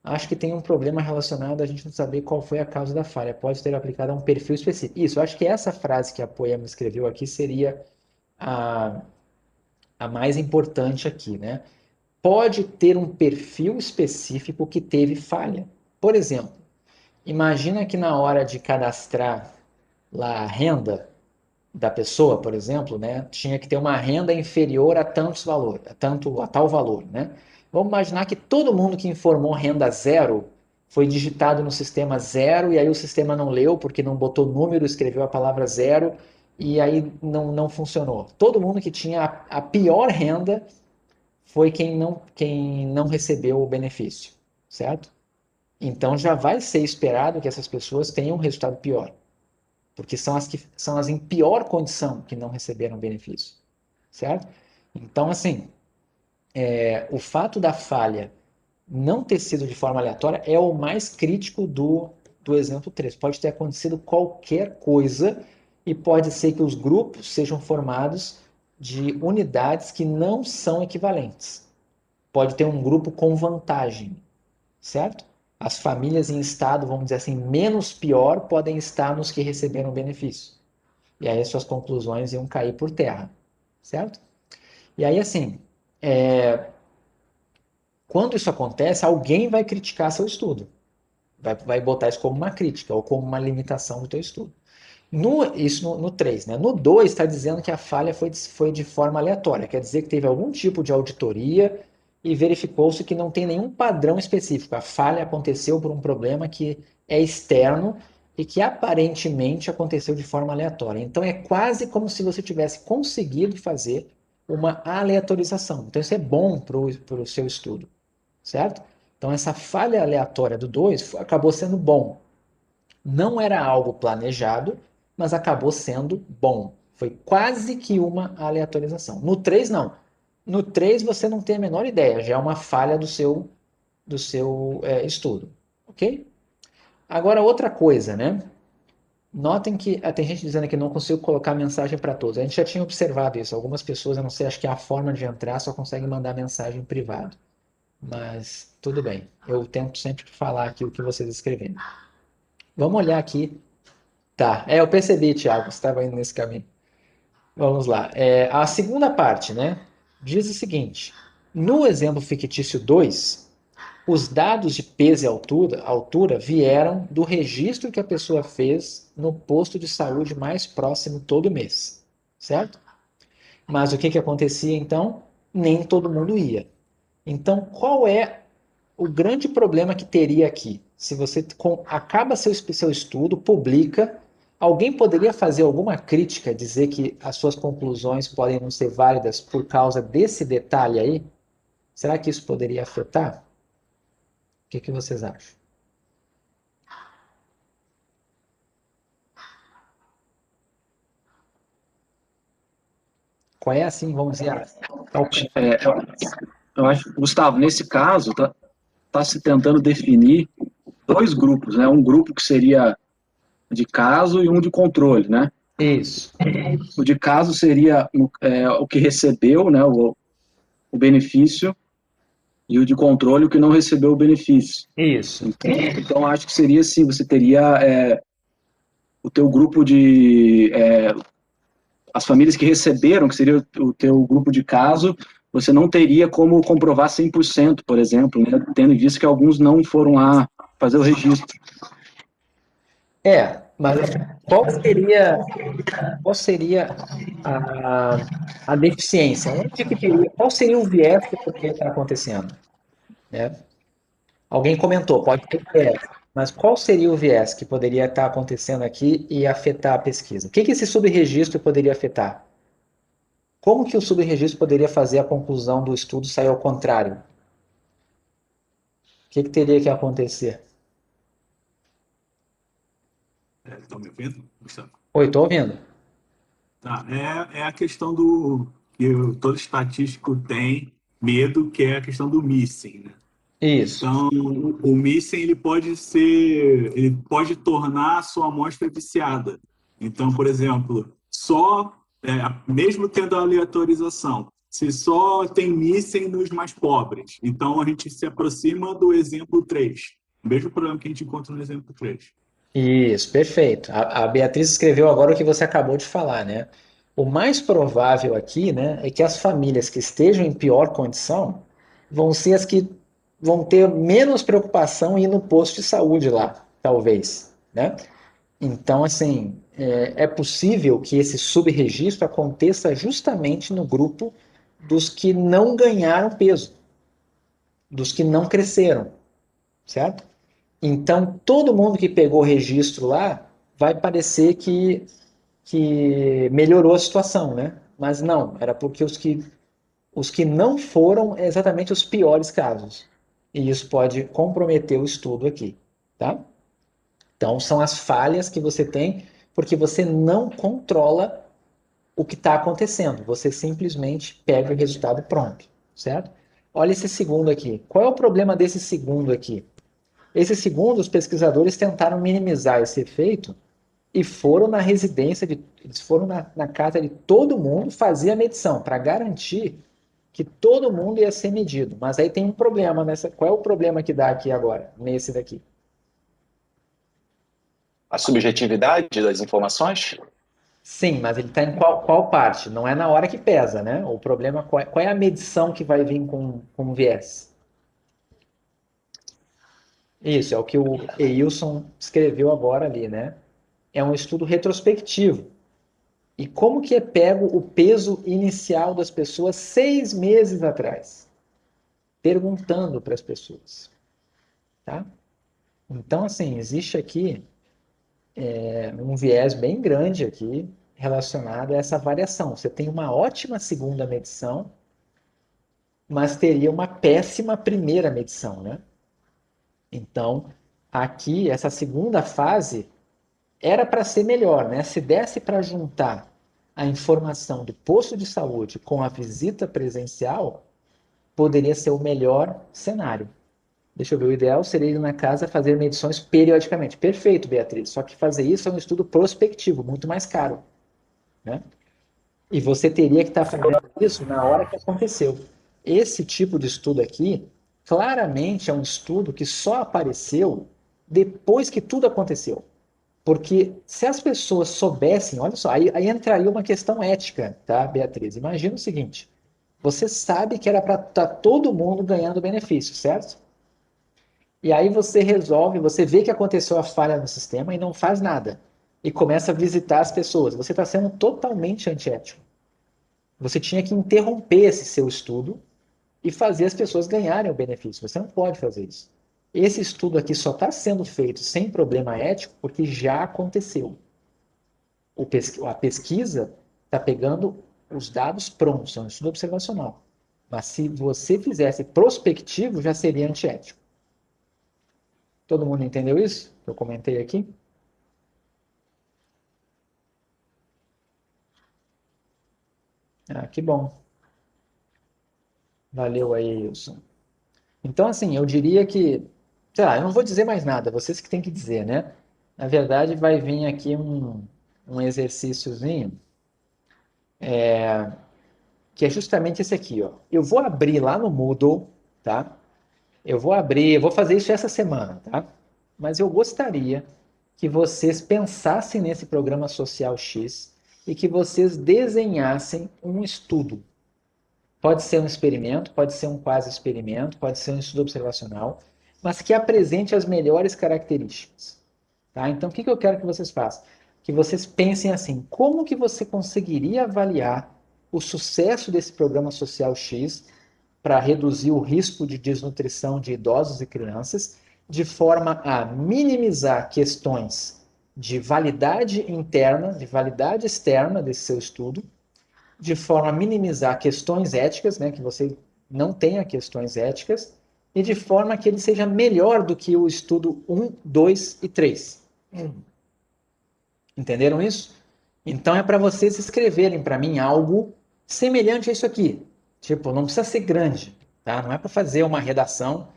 Acho que tem um problema relacionado a gente não saber qual foi a causa da falha. Pode ter aplicado a um perfil específico. Isso, acho que essa frase que a Poema escreveu aqui seria a, a mais importante aqui, né? Pode ter um perfil específico que teve falha. Por exemplo, imagina que na hora de cadastrar lá a renda da pessoa, por exemplo, né, tinha que ter uma renda inferior a tantos valor, a tal valor, né? Vamos imaginar que todo mundo que informou renda zero foi digitado no sistema 0 e aí o sistema não leu porque não botou número, escreveu a palavra 0 e aí não funcionou. Todo mundo que tinha a pior renda foi quem não recebeu o benefício, certo? Então já vai ser esperado que essas pessoas tenham um resultado pior, porque são as em pior condição que não receberam benefício, certo? Então, assim, o fato da falha não ter sido de forma aleatória é o mais crítico do exemplo 3. Pode ter acontecido qualquer coisa e pode ser que os grupos sejam formados de unidades que não são equivalentes. Pode ter um grupo com vantagem, certo? As famílias em estado, vamos dizer assim, menos pior podem estar nos que receberam benefício. E aí as suas conclusões iam cair por terra, certo? E aí, assim, quando isso acontece, alguém vai criticar seu estudo. Vai botar isso como uma crítica ou como uma limitação do teu estudo. Isso no 3, né? No 2 está dizendo que a falha foi de forma aleatória, quer dizer que teve algum tipo de auditoria e verificou-se que não tem nenhum padrão específico. A falha aconteceu por um problema que é externo e que aparentemente aconteceu de forma aleatória. Então é quase como se você tivesse conseguido fazer uma aleatorização. Então isso é bom para o seu estudo, certo? Então essa falha aleatória do 2 acabou sendo bom. Não era algo planejado, mas acabou sendo bom. Foi quase que uma aleatorização. No 3 não. No 3 você não tem a menor ideia, já é uma falha do seu estudo. Ok? Agora, outra coisa, né? Notem que tem gente dizendo que não consigo colocar mensagem para todos. A gente já tinha observado isso. Algumas pessoas, eu não sei, acho que é a forma de entrar só conseguem mandar mensagem privado. Mas tudo bem. Eu tento sempre falar aqui o que vocês escreveram. Vamos olhar aqui. Tá, eu percebi, Thiago, você estava indo nesse caminho. Vamos lá. A segunda parte, né? Diz o seguinte: no exemplo fictício 2, os dados de peso e altura vieram do registro que a pessoa fez no posto de saúde mais próximo todo mês, certo? Mas o que acontecia então? Nem todo mundo ia. Então, qual é o grande problema que teria aqui? Se você acaba seu estudo, publica, alguém poderia fazer alguma crítica, dizer que as suas conclusões podem não ser válidas por causa desse detalhe aí? Será que isso poderia afetar? O que vocês acham? Qual é assim, vamos dizer, Eu acho, Gustavo, nesse caso, tá se tentando definir dois grupos, né? Um grupo que seria de caso e um de controle, né? isso, O de caso seria o que recebeu, né, o benefício, e o de controle o que não recebeu o benefício. isso, Então acho que seria assim, você teria o teu grupo as famílias que receberam, que seria o teu grupo de caso, você não teria como comprovar 100%, por exemplo, né, tendo visto que alguns não foram lá fazer o registro. mas qual seria a deficiência? Qual seria o viés que poderia estar acontecendo? Né? Alguém comentou, pode ter viés, mas qual seria o viés que poderia estar acontecendo aqui e afetar a pesquisa? O que esse subregistro poderia afetar? Como que o subregistro poderia fazer a conclusão do estudo sair ao contrário? O que teria que acontecer? Estão me ouvindo, Gustavo? Oi, estou ouvindo. Tá, é a questão do que todo estatístico tem medo, que é a questão do missing, né? Isso. Então, o missing ele pode tornar a sua amostra viciada. Então, por exemplo, mesmo tendo a aleatorização, se só tem missing nos mais pobres, então a gente se aproxima do exemplo 3. O mesmo problema que a gente encontra no exemplo 3. Isso, perfeito. A Beatriz escreveu agora o que você acabou de falar, né? O mais provável aqui, né, é que as famílias que estejam em pior condição vão ser as que vão ter menos preocupação em ir no posto de saúde lá, talvez, né? Então, assim, é possível que esse subregistro aconteça justamente no grupo dos que não ganharam peso, dos que não cresceram, certo? Então, todo mundo que pegou o registro lá vai parecer que melhorou a situação, né? Mas não, era porque os que não foram exatamente os piores casos. E isso pode comprometer o estudo aqui, tá? Então, são as falhas que você tem porque você não controla o que está acontecendo. Você simplesmente pega o resultado pronto, certo? Olha esse segundo aqui. Qual é o problema desse segundo aqui? Esse segundo, os pesquisadores tentaram minimizar esse efeito e foram na residência, eles foram na casa de todo mundo fazer a medição, para garantir que todo mundo ia ser medido. Mas aí tem um problema nessa. Qual é o problema que dá aqui agora, nesse daqui? A subjetividade das informações? Sim, mas ele está em qual parte? Não é na hora que pesa, né? O problema, qual é a medição que vai vir com viés? Isso, é o que o Eilson escreveu agora ali, né? É um estudo retrospectivo. E como que é pego o peso inicial das pessoas 6 meses atrás? Perguntando para as pessoas, tá? Então, assim, existe aqui um viés bem grande aqui relacionado a essa variação. Você tem uma ótima segunda medição, mas teria uma péssima primeira medição, né? Então, aqui, essa segunda fase era para ser melhor, né? Se desse para juntar a informação do posto de saúde com a visita presencial, poderia ser o melhor cenário. Deixa eu ver, o ideal seria ir na casa fazer medições periodicamente. Perfeito, Beatriz. Só que fazer isso é um estudo prospectivo, muito mais caro, né? E você teria que estar fazendo isso na hora que aconteceu. Esse tipo de estudo aqui, claramente é um estudo que só apareceu depois que tudo aconteceu. Porque se as pessoas soubessem, olha só, aí entraria uma questão ética, tá, Beatriz? Imagina o seguinte: você sabe que era para estar todo mundo ganhando benefício, certo? E aí você resolve, você vê que aconteceu a falha no sistema e não faz nada. E começa a visitar as pessoas. Você está sendo totalmente antiético. Você tinha que interromper esse seu estudo e fazer as pessoas ganharem o benefício. Você não pode fazer isso. Esse estudo aqui só está sendo feito sem problema ético porque já aconteceu. A pesquisa está pegando os dados prontos, é um estudo observacional. Mas se você fizesse prospectivo, já seria antiético. Todo mundo entendeu isso? Que eu comentei aqui? Ah, que bom. Valeu aí, Wilson. Então, assim, eu diria que, sei lá, eu não vou dizer mais nada, vocês que têm que dizer, né? Na verdade, vai vir aqui um exercíciozinho, que é justamente esse aqui, ó. Eu vou abrir lá no Moodle, tá? Eu vou abrir, eu vou fazer isso essa semana, tá? Mas eu gostaria que vocês pensassem nesse programa social X e que vocês desenhassem um estudo. Pode ser um experimento, pode ser um quase experimento, pode ser um estudo observacional, mas que apresente as melhores características. Tá? Então, o que eu quero que vocês façam? Que vocês pensem assim: como que você conseguiria avaliar o sucesso desse programa social X para reduzir o risco de desnutrição de idosos e crianças, de forma a minimizar questões de validade interna, de validade externa desse seu estudo, de forma a minimizar questões éticas, né, que você não tenha questões éticas, e de forma que ele seja melhor do que o estudo 1, 2 e 3. Entenderam isso? Então é para vocês escreverem para mim algo semelhante a isso aqui. Tipo, não precisa ser grande, tá? Não é para fazer uma redação,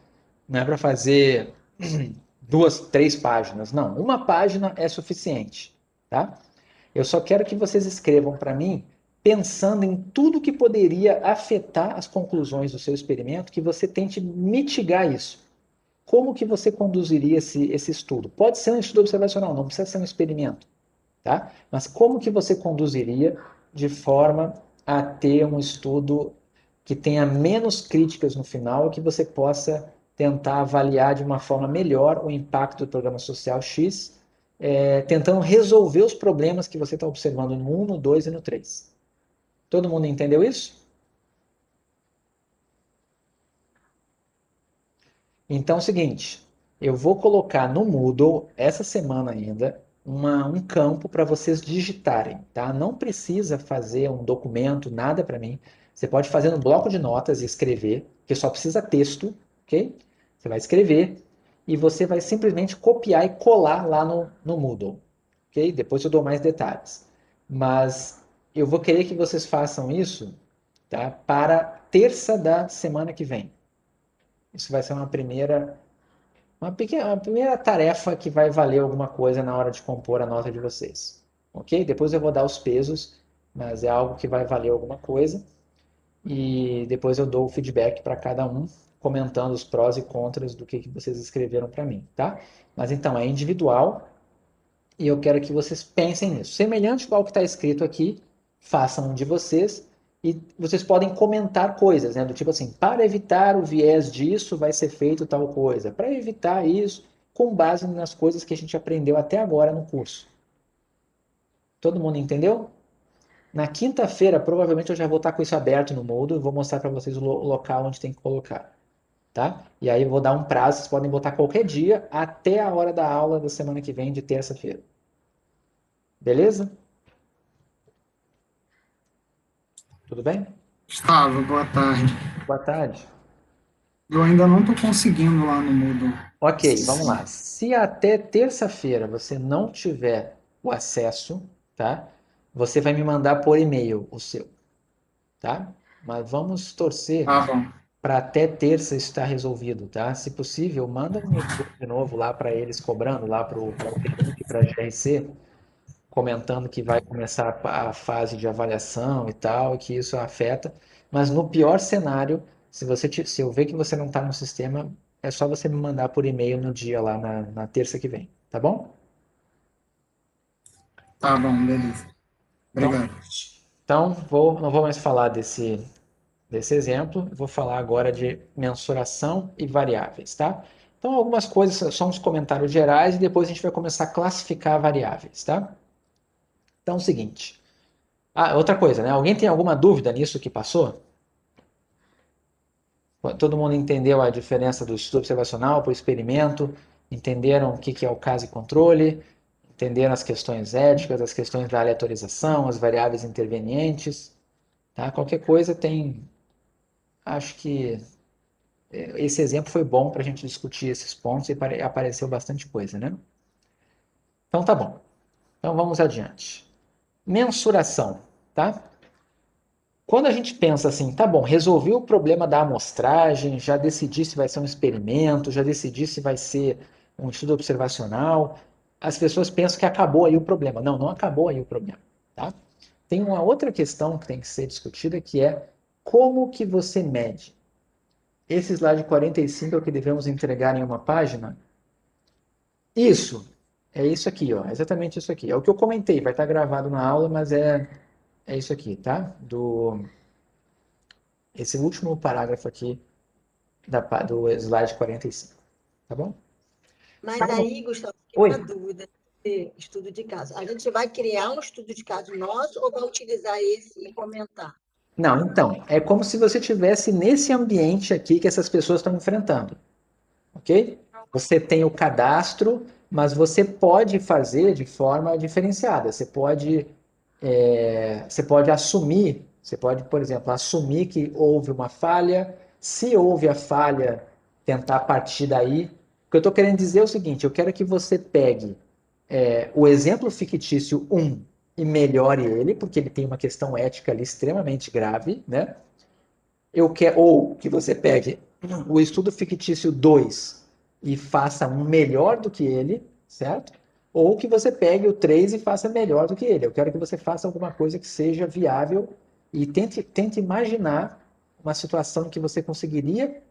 não é para fazer 2, 3 páginas, não. Uma página é suficiente, tá? Eu só quero que vocês escrevam para mim pensando em tudo que poderia afetar as conclusões do seu experimento, que você tente mitigar isso. Como que você conduziria esse estudo? Pode ser um estudo observacional, não precisa ser um experimento, tá? Mas como que você conduziria de forma a ter um estudo que tenha menos críticas no final e que você possa tentar avaliar de uma forma melhor o impacto do programa social X, tentando resolver os problemas que você está observando no 1, no 2 e no 3. Todo mundo entendeu isso? Então é o seguinte, Eu vou colocar no Moodle, essa semana ainda, um campo para vocês digitarem, tá? Não precisa fazer um documento, nada para mim. Você pode fazer no bloco de notas e escrever, que só precisa texto, ok? Você vai escrever e você vai simplesmente copiar e colar lá no Moodle, ok? Depois eu dou mais detalhes. Mas eu vou querer que vocês façam isso, tá? Para terça da semana que vem. Isso vai ser uma primeira tarefa que vai valer alguma coisa na hora de compor a nota de vocês. Ok? Depois eu vou dar os pesos, mas é algo que vai valer alguma coisa. E depois eu dou o feedback para cada um, comentando os prós e contras do que vocês escreveram para mim, tá? Mas então, é individual e eu quero que vocês pensem nisso. Semelhante ao que está escrito aqui, façam um de vocês e vocês podem comentar coisas, né? Do tipo assim, para evitar o viés disso, vai ser feito tal coisa. Para evitar isso, com base nas coisas que a gente aprendeu até agora no curso. Todo mundo entendeu? Na quinta-feira, provavelmente eu já vou estar com isso aberto no Moodle e vou mostrar para vocês o local onde tem que colocar, tá? E aí eu vou dar um prazo, vocês podem botar qualquer dia até a hora da aula da semana que vem, de terça-feira. Beleza? Tudo bem? Gustavo, boa tarde. Boa tarde. Eu ainda não estou conseguindo lá no Moodle. Ok, vamos lá. Se até terça-feira você não tiver o acesso, tá? Você vai me mandar por e-mail o seu, tá? Mas vamos torcer Tá bom. para até terça estar resolvido, tá? Se possível, manda um e-mail de novo lá para eles cobrando, lá para o Felipe, para a GRC, comentando que vai começar a fase de avaliação e tal, e que isso afeta. Mas no pior cenário, se eu ver que você não está no sistema, é só você me mandar por e-mail no dia lá na terça que vem, tá bom? Tá bom, beleza. Então, Obrigado. então não vou mais falar desse exemplo, vou falar agora de mensuração e variáveis, tá? Então, algumas coisas, só uns comentários gerais, e depois a gente vai começar a classificar variáveis, tá? Então, é o seguinte. Ah, outra coisa, né? Alguém tem alguma dúvida nisso que passou? Todo mundo entendeu a diferença do estudo observacional para o experimento? Entenderam o que é o caso e controle? Entenderam as questões éticas, as questões da aleatorização, as variáveis intervenientes? Tá? Qualquer coisa tem... Acho que esse exemplo foi bom para a gente discutir esses pontos e apareceu bastante coisa, né? Então tá bom. Então vamos adiante. Mensuração, tá? Quando a gente pensa assim, tá bom, resolvi o problema da amostragem, já decidi se vai ser um experimento, já decidi se vai ser um estudo observacional, as pessoas pensam que acabou aí o problema. Não, não acabou aí o problema, tá? Tem uma outra questão que tem que ser discutida, que é como que você mede. Esse slide 45 é o que devemos entregar em uma página. Isso, é isso aqui, ó, exatamente isso aqui. É o que eu comentei, vai estar gravado na aula, mas é isso aqui, tá? Esse último parágrafo aqui do slide 45, tá bom? Mas Tá bom. aí, Gustavo, tem Oi. uma dúvida de estudo de caso. A gente vai criar um estudo de caso nosso ou vai utilizar esse e comentar? Não, então, é como se você estivesse nesse ambiente aqui que essas pessoas estão enfrentando, ok? Você tem o cadastro, mas você pode fazer de forma diferenciada. Você pode assumir, você pode, por exemplo, assumir que houve uma falha. Se houve a falha, tentar partir daí. O que eu estou querendo dizer é o seguinte: eu quero que você pegue o exemplo fictício 1 e melhore ele, porque ele tem uma questão ética ali extremamente grave, né? Ou que você pegue o estudo fictício 2 e faça um melhor do que ele, certo? Ou que você pegue o 3 e faça melhor do que ele. Eu quero que você faça alguma coisa que seja viável e tente imaginar uma situação em que você conseguiria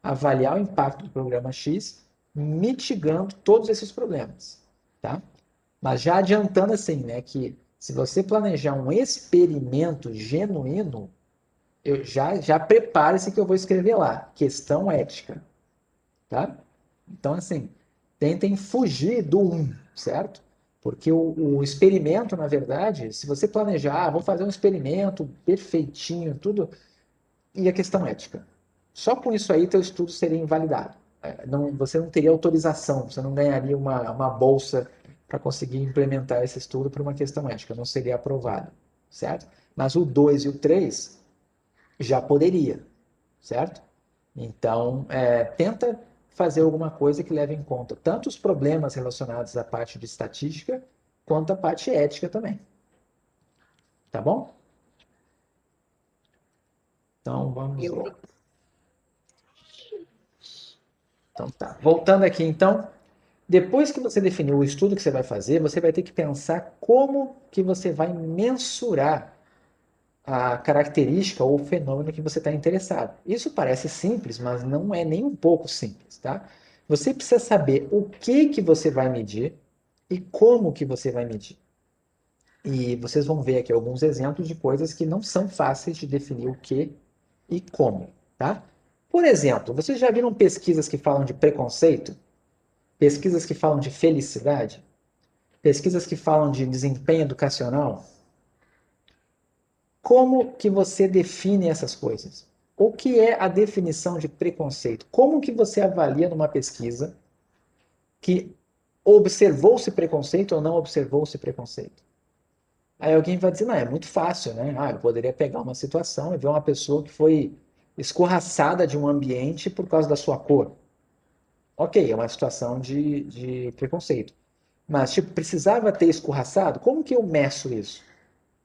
avaliar o impacto do programa X, mitigando todos esses problemas, tá? Mas já adiantando assim, né, que se você planejar um experimento genuíno, já prepare-se que eu vou escrever lá, questão ética, tá? Então, assim, tentem fugir do 1, certo? Porque o experimento, na verdade, se você planejar, vou fazer um experimento perfeitinho, tudo, e a questão ética. Só com isso aí teu estudo seria invalidado, você não teria autorização, você não ganharia uma bolsa para conseguir implementar esse estudo por uma questão ética, não seria aprovado, certo? Mas o 2 e o 3 já poderia, certo? Então, tenta fazer alguma coisa que leve em conta tanto os problemas relacionados à parte de estatística, quanto a parte ética também. Tá bom? Então, vamos Eu lá. Então, tá. Voltando aqui, então, depois que você definiu o estudo que você vai fazer, você vai ter que pensar como que você vai mensurar a característica ou o fenômeno que você está interessado. Isso parece simples, mas não é nem um pouco simples, tá? Você precisa saber o que você vai medir e como que você vai medir. E vocês vão ver aqui alguns exemplos de coisas que não são fáceis de definir o que e como, tá? Por exemplo, vocês já viram pesquisas que falam de preconceito? Pesquisas que falam de felicidade? Pesquisas que falam de desempenho educacional? Como que você define essas coisas? O que é a definição de preconceito? Como que você avalia numa pesquisa que observou-se preconceito ou não observou-se preconceito? Aí alguém vai dizer, não, é muito fácil, né? Ah, eu poderia pegar uma situação e ver uma pessoa que foi escorraçada de um ambiente por causa da sua cor. Ok, é uma situação de preconceito. Mas, tipo, precisava ter escorraçado? Como que eu meço isso?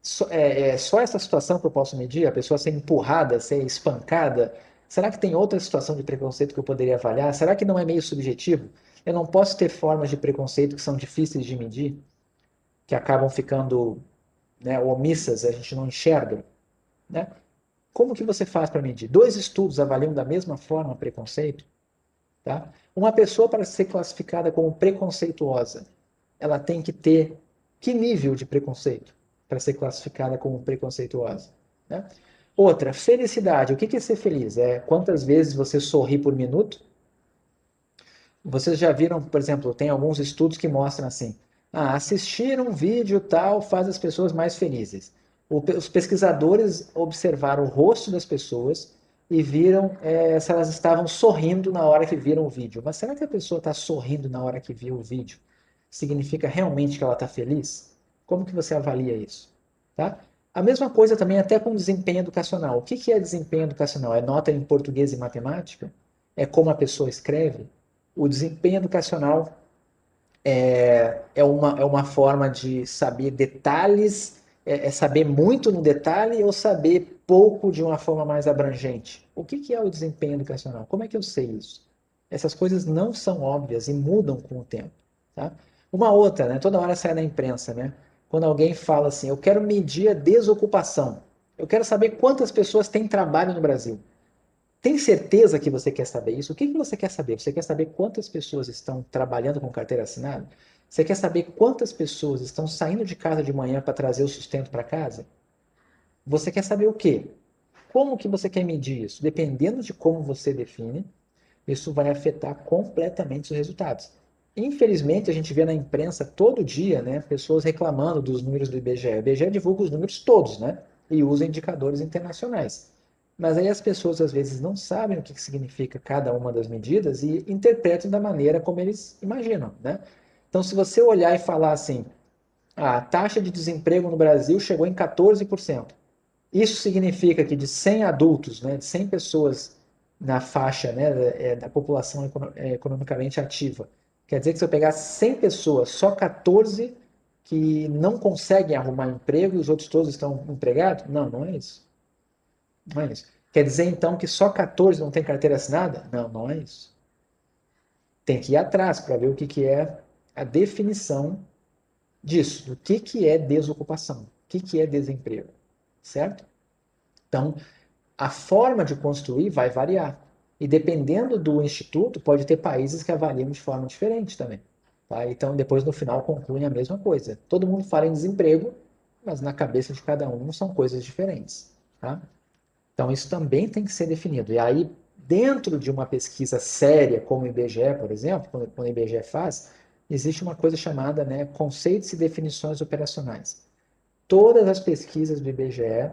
Só essa situação que eu posso medir? A pessoa ser empurrada, ser espancada? Será que tem outra situação de preconceito que eu poderia avaliar? Será que não é meio subjetivo? Eu não posso ter formas de preconceito que são difíceis de medir, que acabam ficando, né, omissas, a gente não enxerga, né? Como que você faz para medir? Dois estudos avaliam da mesma forma preconceito? Tá? Uma pessoa, para ser classificada como preconceituosa, ela tem que ter que nível de preconceito para ser classificada como preconceituosa? Né? Outra, felicidade. O que é ser feliz? É quantas vezes você sorri por minuto? Vocês já viram, por exemplo, tem alguns estudos que mostram assim: assistir um vídeo tal faz as pessoas mais felizes. Os pesquisadores observaram o rosto das pessoas e viram se elas estavam sorrindo na hora que viram o vídeo. Mas será que a pessoa está sorrindo na hora que viu o vídeo? Significa realmente que ela está feliz? Como que você avalia isso? Tá? A mesma coisa também até com desempenho educacional. O que é desempenho educacional? É nota em português e matemática? É como a pessoa escreve? O desempenho educacional é uma forma de saber detalhes, saber muito no detalhe ou saber pouco de uma forma mais abrangente? O que é o desempenho educacional? Como é que eu sei isso? Essas coisas não são óbvias e mudam com o tempo. Tá? Uma outra, né? Toda hora sai na imprensa, né? Quando alguém fala assim, eu quero medir a desocupação, eu quero saber quantas pessoas têm trabalho no Brasil. Tem certeza que você quer saber isso? O que você quer saber? Você quer saber quantas pessoas estão trabalhando com carteira assinada? Você quer saber quantas pessoas estão saindo de casa de manhã para trazer o sustento para casa? Você quer saber o quê? Como que você quer medir isso? Dependendo de como você define, isso vai afetar completamente os resultados. Infelizmente, a gente vê na imprensa todo dia, né, pessoas reclamando dos números do IBGE. O IBGE divulga os números todos, né, e usa indicadores internacionais. Mas aí as pessoas às vezes não sabem o que significa cada uma das medidas e interpretam da maneira como eles imaginam, né? Então, se você olhar e falar assim, a taxa de desemprego no Brasil chegou em 14%. Isso significa que de 100 adultos, né, de 100 pessoas na faixa, né, da população economicamente ativa, quer dizer que se eu pegar 100 pessoas, só 14 que não conseguem arrumar emprego e os outros todos estão empregados? Não, não é isso. Não é isso. Quer dizer, então, que só 14 não tem carteira assinada? Não, não é isso. Tem que ir atrás para ver o que é a definição disso, do que é desocupação, o que é desemprego, certo? Então, a forma de construir vai variar. E dependendo do instituto, pode ter países que avaliam de forma diferente também. Tá? Então, depois no final concluem a mesma coisa. Todo mundo fala em desemprego, mas na cabeça de cada um são coisas diferentes. Tá? Então, isso também tem que ser definido. E aí, dentro de uma pesquisa séria, como o IBGE, por exemplo, quando o IBGE faz, existe uma coisa chamada, né, conceitos e definições operacionais. Todas as pesquisas do IBGE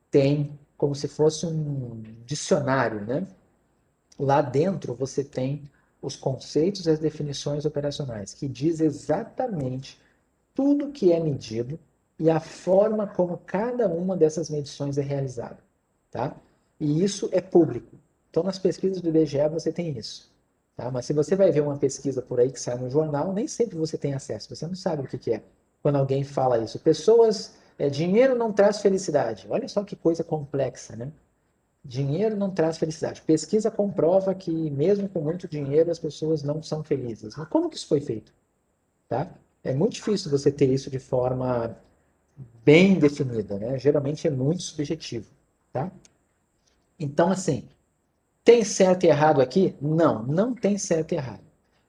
têm como se fosse um dicionário, né, Lá dentro você tem os conceitos e as definições operacionais, que diz exatamente tudo que é medido e a forma como cada uma dessas medições é realizada, tá? E isso é público. Então, nas pesquisas do IBGE você tem isso, tá? Mas se você vai ver uma pesquisa por aí que sai no jornal, nem sempre você tem acesso, você não sabe o que é. Quando alguém fala isso, dinheiro não traz felicidade. Olha só que coisa complexa, né? Dinheiro não traz felicidade. Pesquisa comprova que mesmo com muito dinheiro as pessoas não são felizes. Mas como que isso foi feito? Tá? É muito difícil você ter isso de forma bem definida, né? Geralmente é muito subjetivo, tá? Então, assim, tem certo e errado aqui? Não, não tem certo e errado.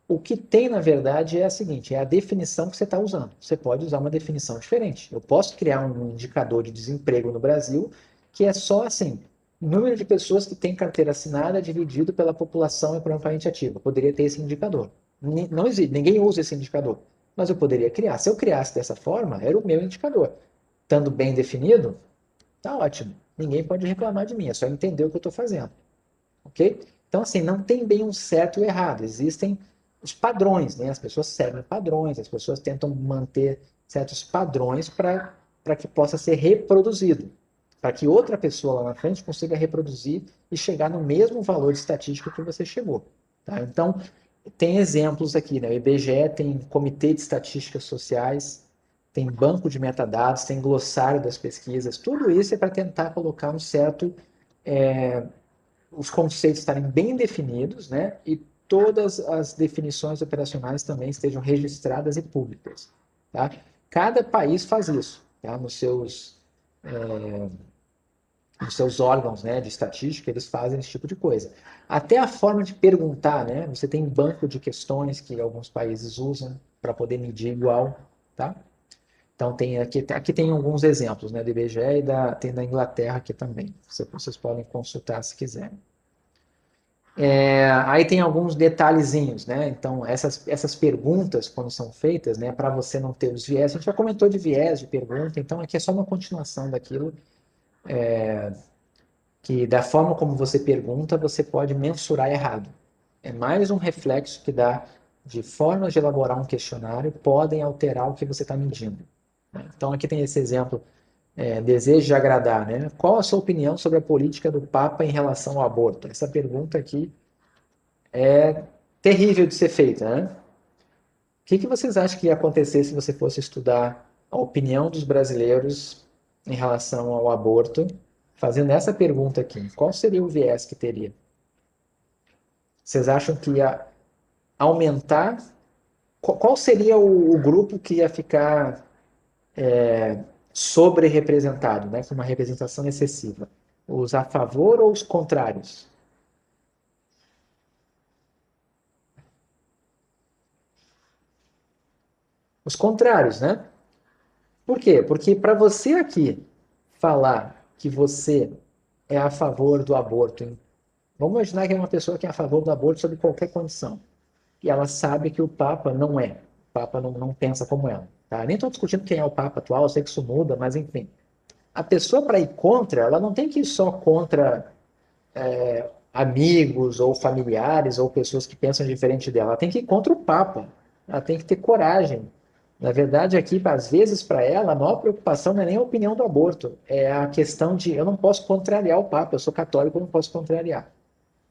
O que tem, na verdade, é a seguinte, é a definição que você está usando. Você pode usar uma definição diferente. Eu posso criar um indicador de desemprego no Brasil que é só assim, número de pessoas que têm carteira assinada dividido pela população economicamente ativa. Eu poderia ter esse indicador. Não existe, ninguém usa esse indicador. Mas eu poderia criar. Se eu criasse dessa forma, era o meu indicador. Estando bem definido, tá ótimo. Ninguém pode reclamar de mim, é só entender o que eu estou fazendo. Ok? Então, assim, não tem bem um certo e errado. Existem os padrões, né? As pessoas seguem padrões, as pessoas tentam manter certos padrões para que possa ser reproduzido. Para que outra pessoa lá na frente consiga reproduzir e chegar no mesmo valor estatístico que você chegou. Tá? Então, tem exemplos aqui, né? O IBGE tem Comitê de Estatísticas Sociais, tem banco de metadados, tem glossário das pesquisas. Tudo isso é para tentar colocar um certo os conceitos estarem bem definidos, né? E todas as definições operacionais também estejam registradas e públicas, tá? Cada país faz isso, tá? Nos seus órgãos, né, de estatística, eles fazem esse tipo de coisa. Até a forma de perguntar, né? Você tem banco de questões que alguns países usam para poder medir igual, tá? Então aqui tem alguns exemplos, né, do IBGE e tem da Inglaterra aqui também. Vocês podem consultar se quiserem. Aí tem alguns detalhezinhos, né? Então, essas perguntas, quando são feitas, né, para você não ter os viés, a gente já comentou de viés de pergunta, então aqui é só uma continuação daquilo, que da forma como você pergunta, você pode mensurar errado. É mais um reflexo que dá de formas de elaborar um questionário podem alterar o que você está medindo. Né? Então, aqui tem esse exemplo, desejo de agradar, né? Qual a sua opinião sobre a política do Papa em relação ao aborto? Essa pergunta aqui é terrível de ser feita, né? O que vocês acham que ia acontecer se você fosse estudar a opinião dos brasileiros em relação ao aborto, fazendo essa pergunta aqui? Qual seria o viés que teria? Vocês acham que ia aumentar? Qual seria o grupo que ia ficar sobre-representado, né? Com uma representação excessiva? Os a favor ou os contrários? Os contrários, né? Por quê? Porque para você aqui falar que você é a favor do aborto, hein? Vamos imaginar que é uma pessoa que é a favor do aborto sob qualquer condição. E ela sabe que o Papa não é. O Papa não pensa como ela. Tá? Nem estou discutindo quem é o Papa atual, eu sei que isso muda, mas enfim. A pessoa, para ir contra, ela não tem que ir só contra amigos ou familiares ou pessoas que pensam diferente dela. Ela tem que ir contra o Papa. Ela tem que ter coragem. Na verdade, aqui, às vezes, para ela, a maior preocupação não é nem a opinião do aborto, é a questão de eu não posso contrariar o Papa, eu sou católico, eu não posso contrariar.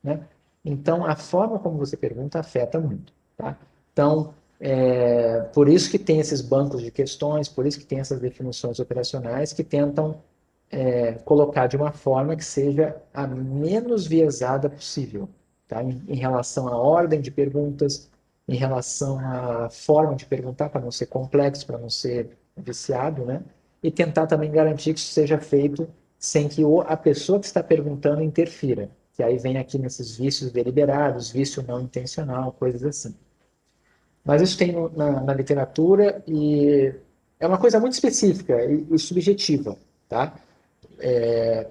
Né? Então, a forma como você pergunta afeta muito. Tá? Então, por isso que tem esses bancos de questões, por isso que tem essas definições operacionais que tentam colocar de uma forma que seja a menos viesada possível, tá? Em relação à ordem de perguntas, em relação à forma de perguntar, para não ser complexo, para não ser viciado, né? E tentar também garantir que isso seja feito sem que a pessoa que está perguntando interfira, que aí vem aqui nesses vícios deliberados, vício não intencional, coisas assim. Mas isso tem na literatura e é uma coisa muito específica e subjetiva, tá?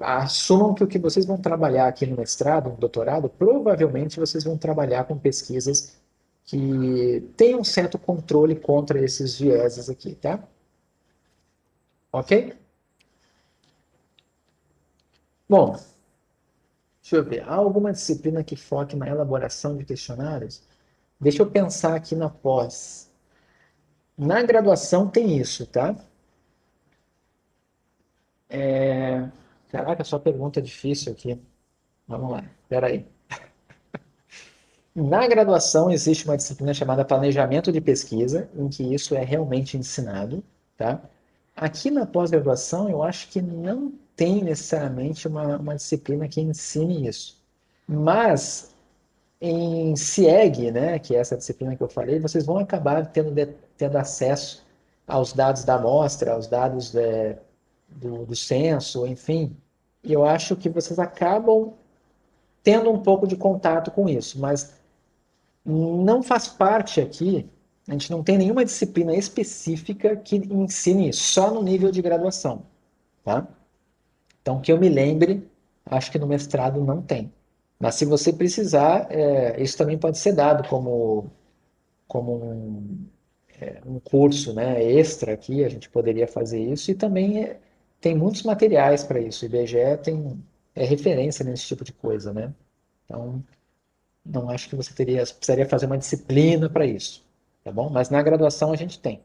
Assumam que o que vocês vão trabalhar aqui no mestrado, no doutorado, provavelmente vocês vão trabalhar com pesquisas que têm um certo controle contra esses vieses aqui, tá? Ok? Bom, deixa Deixa eu ver. Há alguma disciplina que foque na elaboração de questionários? Deixa eu pensar aqui na pós. Na graduação tem isso, tá? Caraca, só pergunta difícil aqui. Vamos lá, espera aí. Na graduação existe uma disciplina chamada Planejamento de Pesquisa, em que isso é realmente ensinado, tá? Aqui na pós-graduação eu acho que não tem necessariamente uma disciplina que ensine isso. Mas em CIEG, né, que é essa disciplina que eu falei, vocês vão acabar tendo acesso aos dados da amostra, aos dados do censo, enfim. E eu acho que vocês acabam tendo um pouco de contato com isso, mas não faz parte aqui, a gente não tem nenhuma disciplina específica que ensine isso, só no nível de graduação, tá? Então, que eu me lembre, acho que no mestrado não tem. Mas se você precisar, isso também pode ser dado como um curso, né, extra aqui, a gente poderia fazer isso, e também tem muitos materiais para isso. O IBGE é referência nesse tipo de coisa, né? Então, não acho que você precisaria fazer uma disciplina para isso, tá bom? Mas na graduação a gente tem.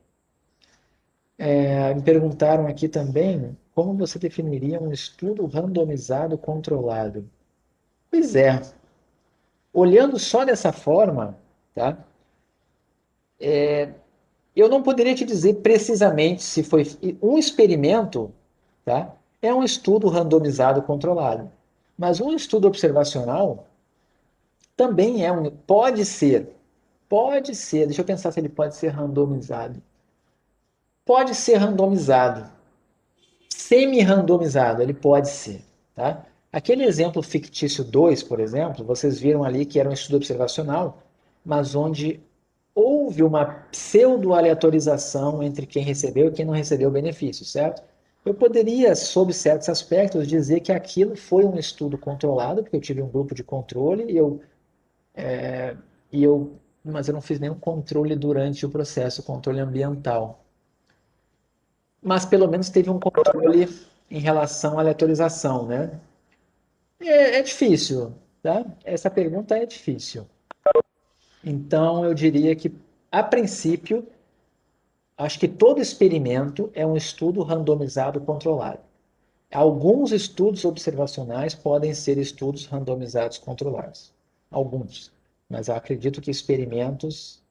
Me perguntaram aqui também como você definiria um estudo randomizado controlado. Pois é, olhando só dessa forma, tá? Eu não poderia te dizer precisamente se foi um experimento, tá? É um estudo randomizado controlado. Mas um estudo observacional também pode ser, deixa eu pensar se ele pode ser randomizado. Pode ser randomizado, semi-randomizado, ele pode ser, tá? Aquele exemplo fictício 2, por exemplo, vocês viram ali que era um estudo observacional, mas onde houve uma pseudo-aleatorização entre quem recebeu e quem não recebeu o benefício, certo? Eu poderia, sob certos aspectos, dizer que aquilo foi um estudo controlado, porque eu tive um grupo de controle mas eu não fiz nenhum controle durante o processo, controle ambiental. Mas pelo menos teve um controle em relação à aleatorização, né? É difícil, tá? Essa pergunta é difícil. Então, eu diria que, a princípio, acho que todo experimento é um estudo randomizado controlado. Alguns estudos observacionais podem ser estudos randomizados controlados. Alguns. Mas eu acredito que experimentos,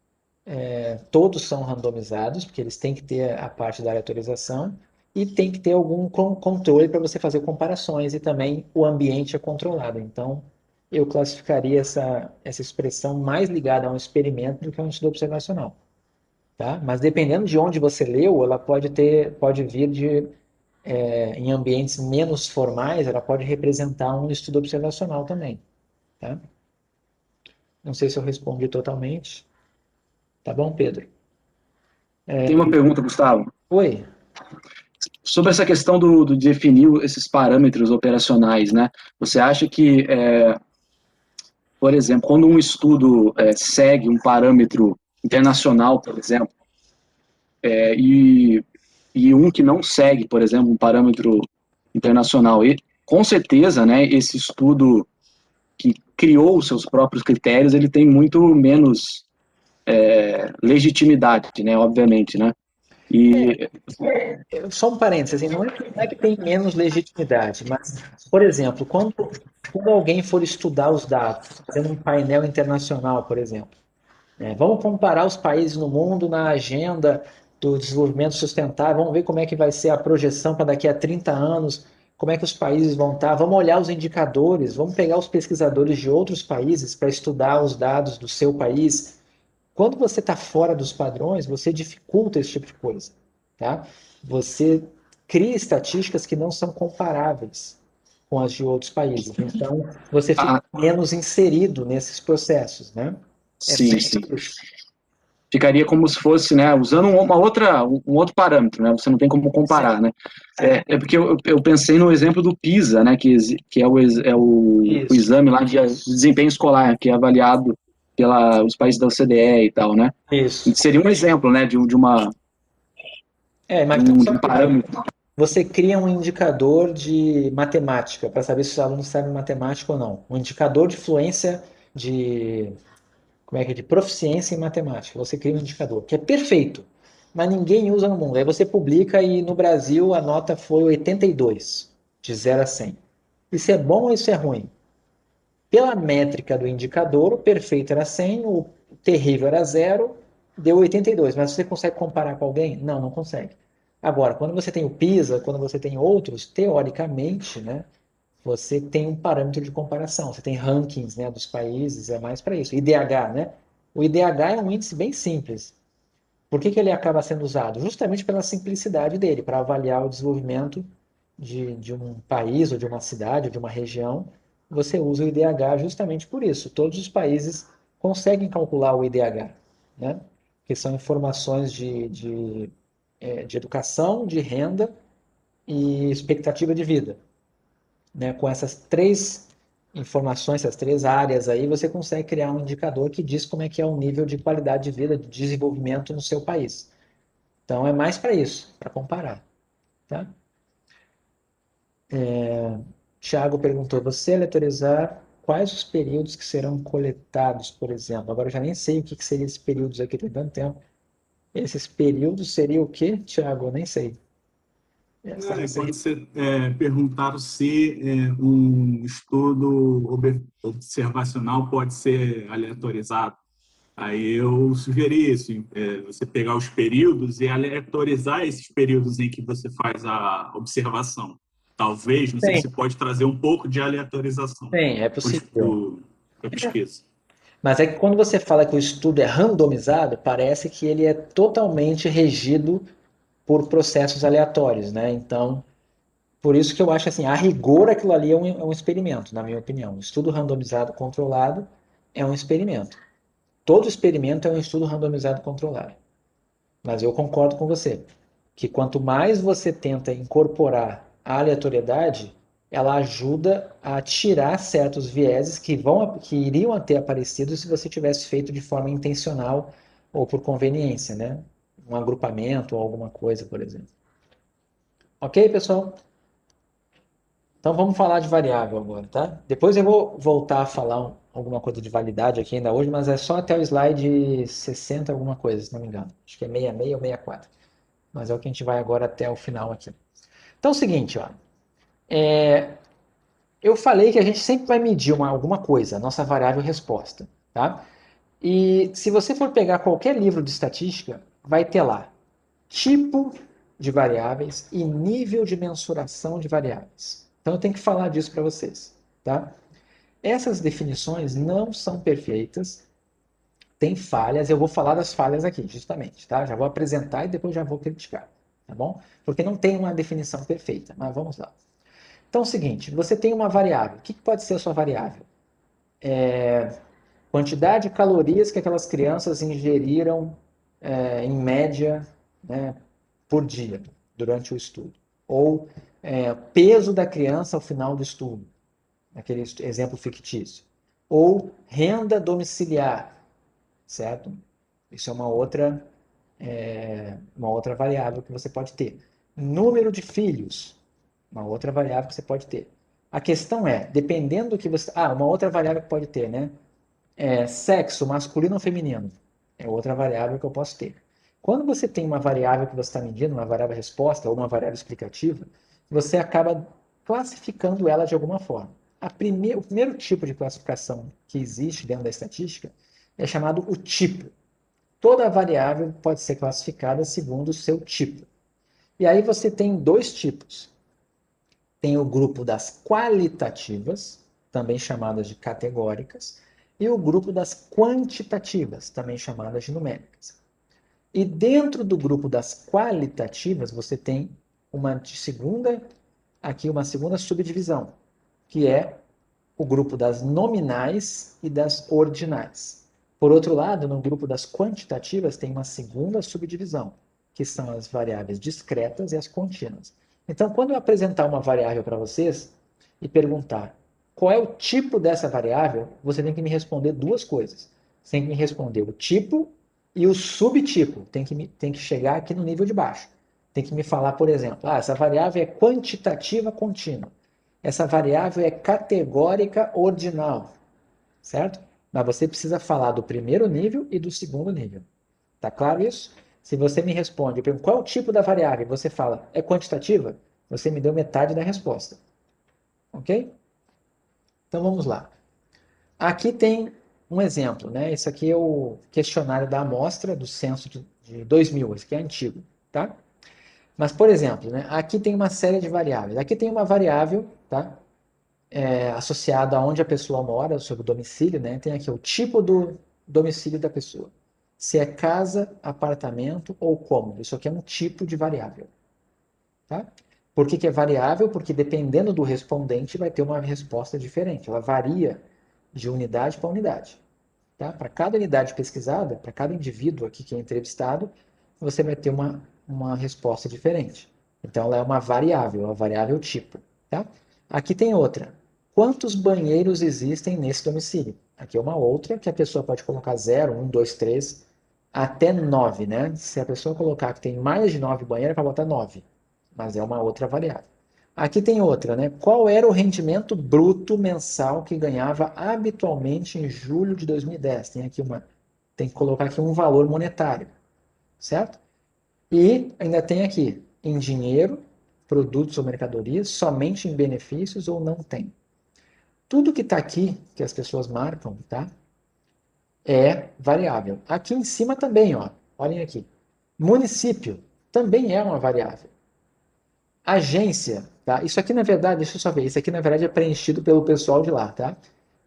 todos são randomizados, porque eles têm que ter a parte da aleatorização e tem que ter algum controle para você fazer comparações e também o ambiente é controlado. Então, eu classificaria essa expressão mais ligada a um experimento do que a um estudo observacional. Tá? Mas dependendo de onde você leu, ela pode vir em ambientes menos formais, ela pode representar um estudo observacional também. Tá? Não sei se eu respondi totalmente. Tá bom, Pedro? Tem uma pergunta, Gustavo. Oi. Sobre essa questão de definir esses parâmetros operacionais, né? Você acha que, por exemplo, quando um estudo segue um parâmetro internacional, por exemplo, e um que não segue, por exemplo, um parâmetro internacional, e com certeza, né, esse estudo que criou os seus próprios critérios, ele tem muito menos legitimidade, né, obviamente, né? E Só um parênteses, assim, não é que tem menos legitimidade, mas, por exemplo, quando alguém for estudar os dados, fazendo um painel internacional, por exemplo, né, vamos comparar os países no mundo na agenda do desenvolvimento sustentável, vamos ver como é que vai ser a projeção para daqui a 30 anos, como é que os países vão estar, vamos olhar os indicadores, vamos pegar os pesquisadores de outros países para estudar os dados do seu país. Quando você está fora dos padrões, você dificulta esse tipo de coisa, tá? Você cria estatísticas que não são comparáveis com as de outros países. Então, você fica menos inserido nesses processos, né? Sim. Ficaria como se fosse, né, usando um outro parâmetro, né? Você não tem como comparar, né? Porque eu pensei no exemplo do PISA, né? Que é o exame lá de desempenho escolar, que é avaliado pelos países da OCDE e tal, né? Isso. Seria um exemplo, né, de um parâmetro. você cria um indicador de matemática para saber se os alunos sabem matemática ou não. Um indicador de fluência de, como é que é, de proficiência em matemática. Você cria um indicador que é perfeito, mas ninguém usa no mundo. Aí você publica e no Brasil a nota foi 82, de 0 a 100. Isso é bom ou isso é ruim? Pela métrica do indicador, o perfeito era 100, o terrível era 0, deu 82. Mas você consegue comparar com alguém? Não, não consegue. Agora, quando você tem o PISA, quando você tem outros, teoricamente, né, você tem um parâmetro de comparação. Você tem rankings, né, dos países, é mais para isso. IDH, né? O IDH é um índice bem simples. Por que que ele acaba sendo usado? Justamente pela simplicidade dele, para avaliar o desenvolvimento de um país, ou de uma cidade, ou de uma região. Você usa o IDH justamente por isso. Todos os países conseguem calcular o IDH, né? Que são informações de educação, de renda e expectativa de vida, né? Com essas três informações, essas três áreas aí, você consegue criar um indicador que diz como é que é o nível de qualidade de vida, de desenvolvimento no seu país. Então, é mais para isso, para comparar, tá? Tiago perguntou, você aleatorizar quais os períodos que serão coletados, por exemplo? Agora eu já nem sei o que seriam esses períodos aqui, tem tanto tempo. Esses períodos seriam o quê, Tiago? Eu nem sei. Pode ser perguntar se um estudo observacional pode ser aleatorizado. Aí eu sugeri isso, você pegar os períodos e aleatorizar esses períodos em que você faz a observação. Talvez, não sei Tem, se pode trazer um pouco de aleatorização tem, é possível. para a pesquisa. Mas é que quando você fala que o estudo é randomizado, parece que ele é totalmente regido por processos aleatórios, né? Então, por isso que eu acho assim, a rigor aquilo ali é um experimento, na minha opinião. Um estudo randomizado controlado é um experimento. Todo experimento é um estudo randomizado controlado. Mas eu concordo com você, que quanto mais você tenta incorporar a aleatoriedade, ela ajuda a tirar certos vieses que iriam ter aparecido se você tivesse feito de forma intencional ou por conveniência, né? Um agrupamento ou alguma coisa, por exemplo. Ok, pessoal? Então vamos falar de variável agora, tá? Depois eu vou voltar a falar alguma coisa de validade aqui ainda hoje, mas é só até o slide 60 alguma coisa, se não me engano. Acho que é 66 ou 64. Mas é o que a gente vai agora até o final aqui. Então é o seguinte, ó. Eu falei que a gente sempre vai medir alguma coisa, a nossa variável resposta, tá? E se você for pegar qualquer livro de estatística, vai ter lá tipo de variáveis e nível de mensuração de variáveis. Então eu tenho que falar disso para vocês, tá? Essas definições não são perfeitas, tem falhas, eu vou falar das falhas aqui, justamente, tá? Já vou apresentar e depois já vou criticar, tá bom? Porque não tem uma definição perfeita, mas vamos lá. Então é o seguinte, você tem uma variável. O que pode ser a sua variável? Quantidade de calorias que aquelas crianças ingeriram em média, né, por dia, durante o estudo. Ou peso da criança ao final do estudo, aquele exemplo fictício. Ou renda domiciliar, certo? Isso é uma outra variável que você pode ter. Número de filhos, uma outra variável que você pode ter. A questão é, dependendo do que você... uma outra variável que pode ter, né? Sexo, masculino ou feminino. É outra variável que eu posso ter. Quando você tem uma variável que você está medindo, uma variável resposta ou uma variável explicativa, você acaba classificando ela de alguma forma. O primeiro tipo de classificação que existe dentro da estatística é chamado o tipo. Toda variável pode ser classificada segundo o seu tipo. E aí você tem dois tipos. Tem o grupo das qualitativas, também chamadas de categóricas, e o grupo das quantitativas, também chamadas de numéricas. E dentro do grupo das qualitativas, você tem uma segunda subdivisão, que é o grupo das nominais e das ordinais. Por outro lado, no grupo das quantitativas tem uma segunda subdivisão, que são as variáveis discretas e as contínuas. Então, quando eu apresentar uma variável para vocês e perguntar qual é o tipo dessa variável, você tem que me responder duas coisas. Você tem que me responder o tipo e o subtipo. Tem que chegar aqui no nível de baixo. tem que me falar, por exemplo, essa variável é quantitativa contínua. Essa variável é categórica ordinal, certo? Mas você precisa falar do primeiro nível e do segundo nível. Tá claro isso? Se você me responde, eu pergunto, qual é o tipo da variável? E você fala, é quantitativa? Você me deu metade da resposta. Ok? Então vamos lá. Aqui tem um exemplo, né? Esse aqui é o questionário da amostra do censo de 2000, esse aqui é antigo, tá? Mas, por exemplo, né, aqui tem uma série de variáveis. Aqui tem uma variável, tá? Associada a onde a pessoa mora, sobre o domicílio, né? Tem aqui o tipo do domicílio da pessoa. Se é casa, apartamento ou cômodo. Isso aqui é um tipo de variável, tá? Por que que é variável? Porque dependendo do respondente vai ter uma resposta diferente. Ela varia de unidade para unidade, tá? Para cada unidade pesquisada, para cada indivíduo aqui que é entrevistado, você vai ter uma resposta diferente. Então, ela é uma variável tipo, tá? Aqui tem outra. Quantos banheiros existem nesse domicílio? Aqui é uma outra que a pessoa pode colocar 0, 1, 2, 3, até 9, né? Se a pessoa colocar que tem mais de 9 banheiros, vai botar 9, mas é uma outra variável. Aqui tem outra, né? Qual era o rendimento bruto mensal que ganhava habitualmente em julho de 2010? Tem que colocar aqui um valor monetário, certo? E ainda tem aqui, em dinheiro, produtos ou mercadorias, somente em benefícios ou não tem. Tudo que está aqui, que as pessoas marcam, tá? É variável. Aqui em cima também, ó. Olhem aqui. Município também é uma variável. Agência, tá? Isso aqui, na verdade, deixa eu só ver. Isso aqui, na verdade, é preenchido pelo pessoal de lá, tá?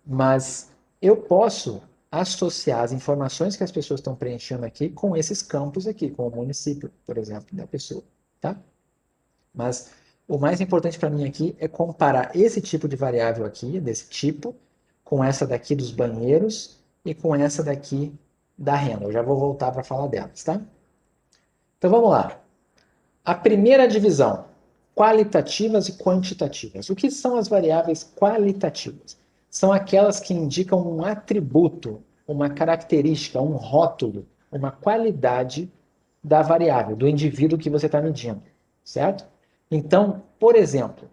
Mas eu posso associar as informações que as pessoas estão preenchendo aqui com esses campos aqui, com o município, por exemplo, da pessoa, tá? Mas o mais importante para mim aqui é comparar esse tipo de variável aqui, desse tipo, com essa daqui dos banheiros e com essa daqui da renda. Eu já vou voltar para falar delas, tá? Então vamos lá. A primeira divisão, qualitativas e quantitativas. O que são as variáveis qualitativas? São aquelas que indicam um atributo, uma característica, um rótulo, uma qualidade da variável, do indivíduo que você está medindo, certo? Então, por exemplo,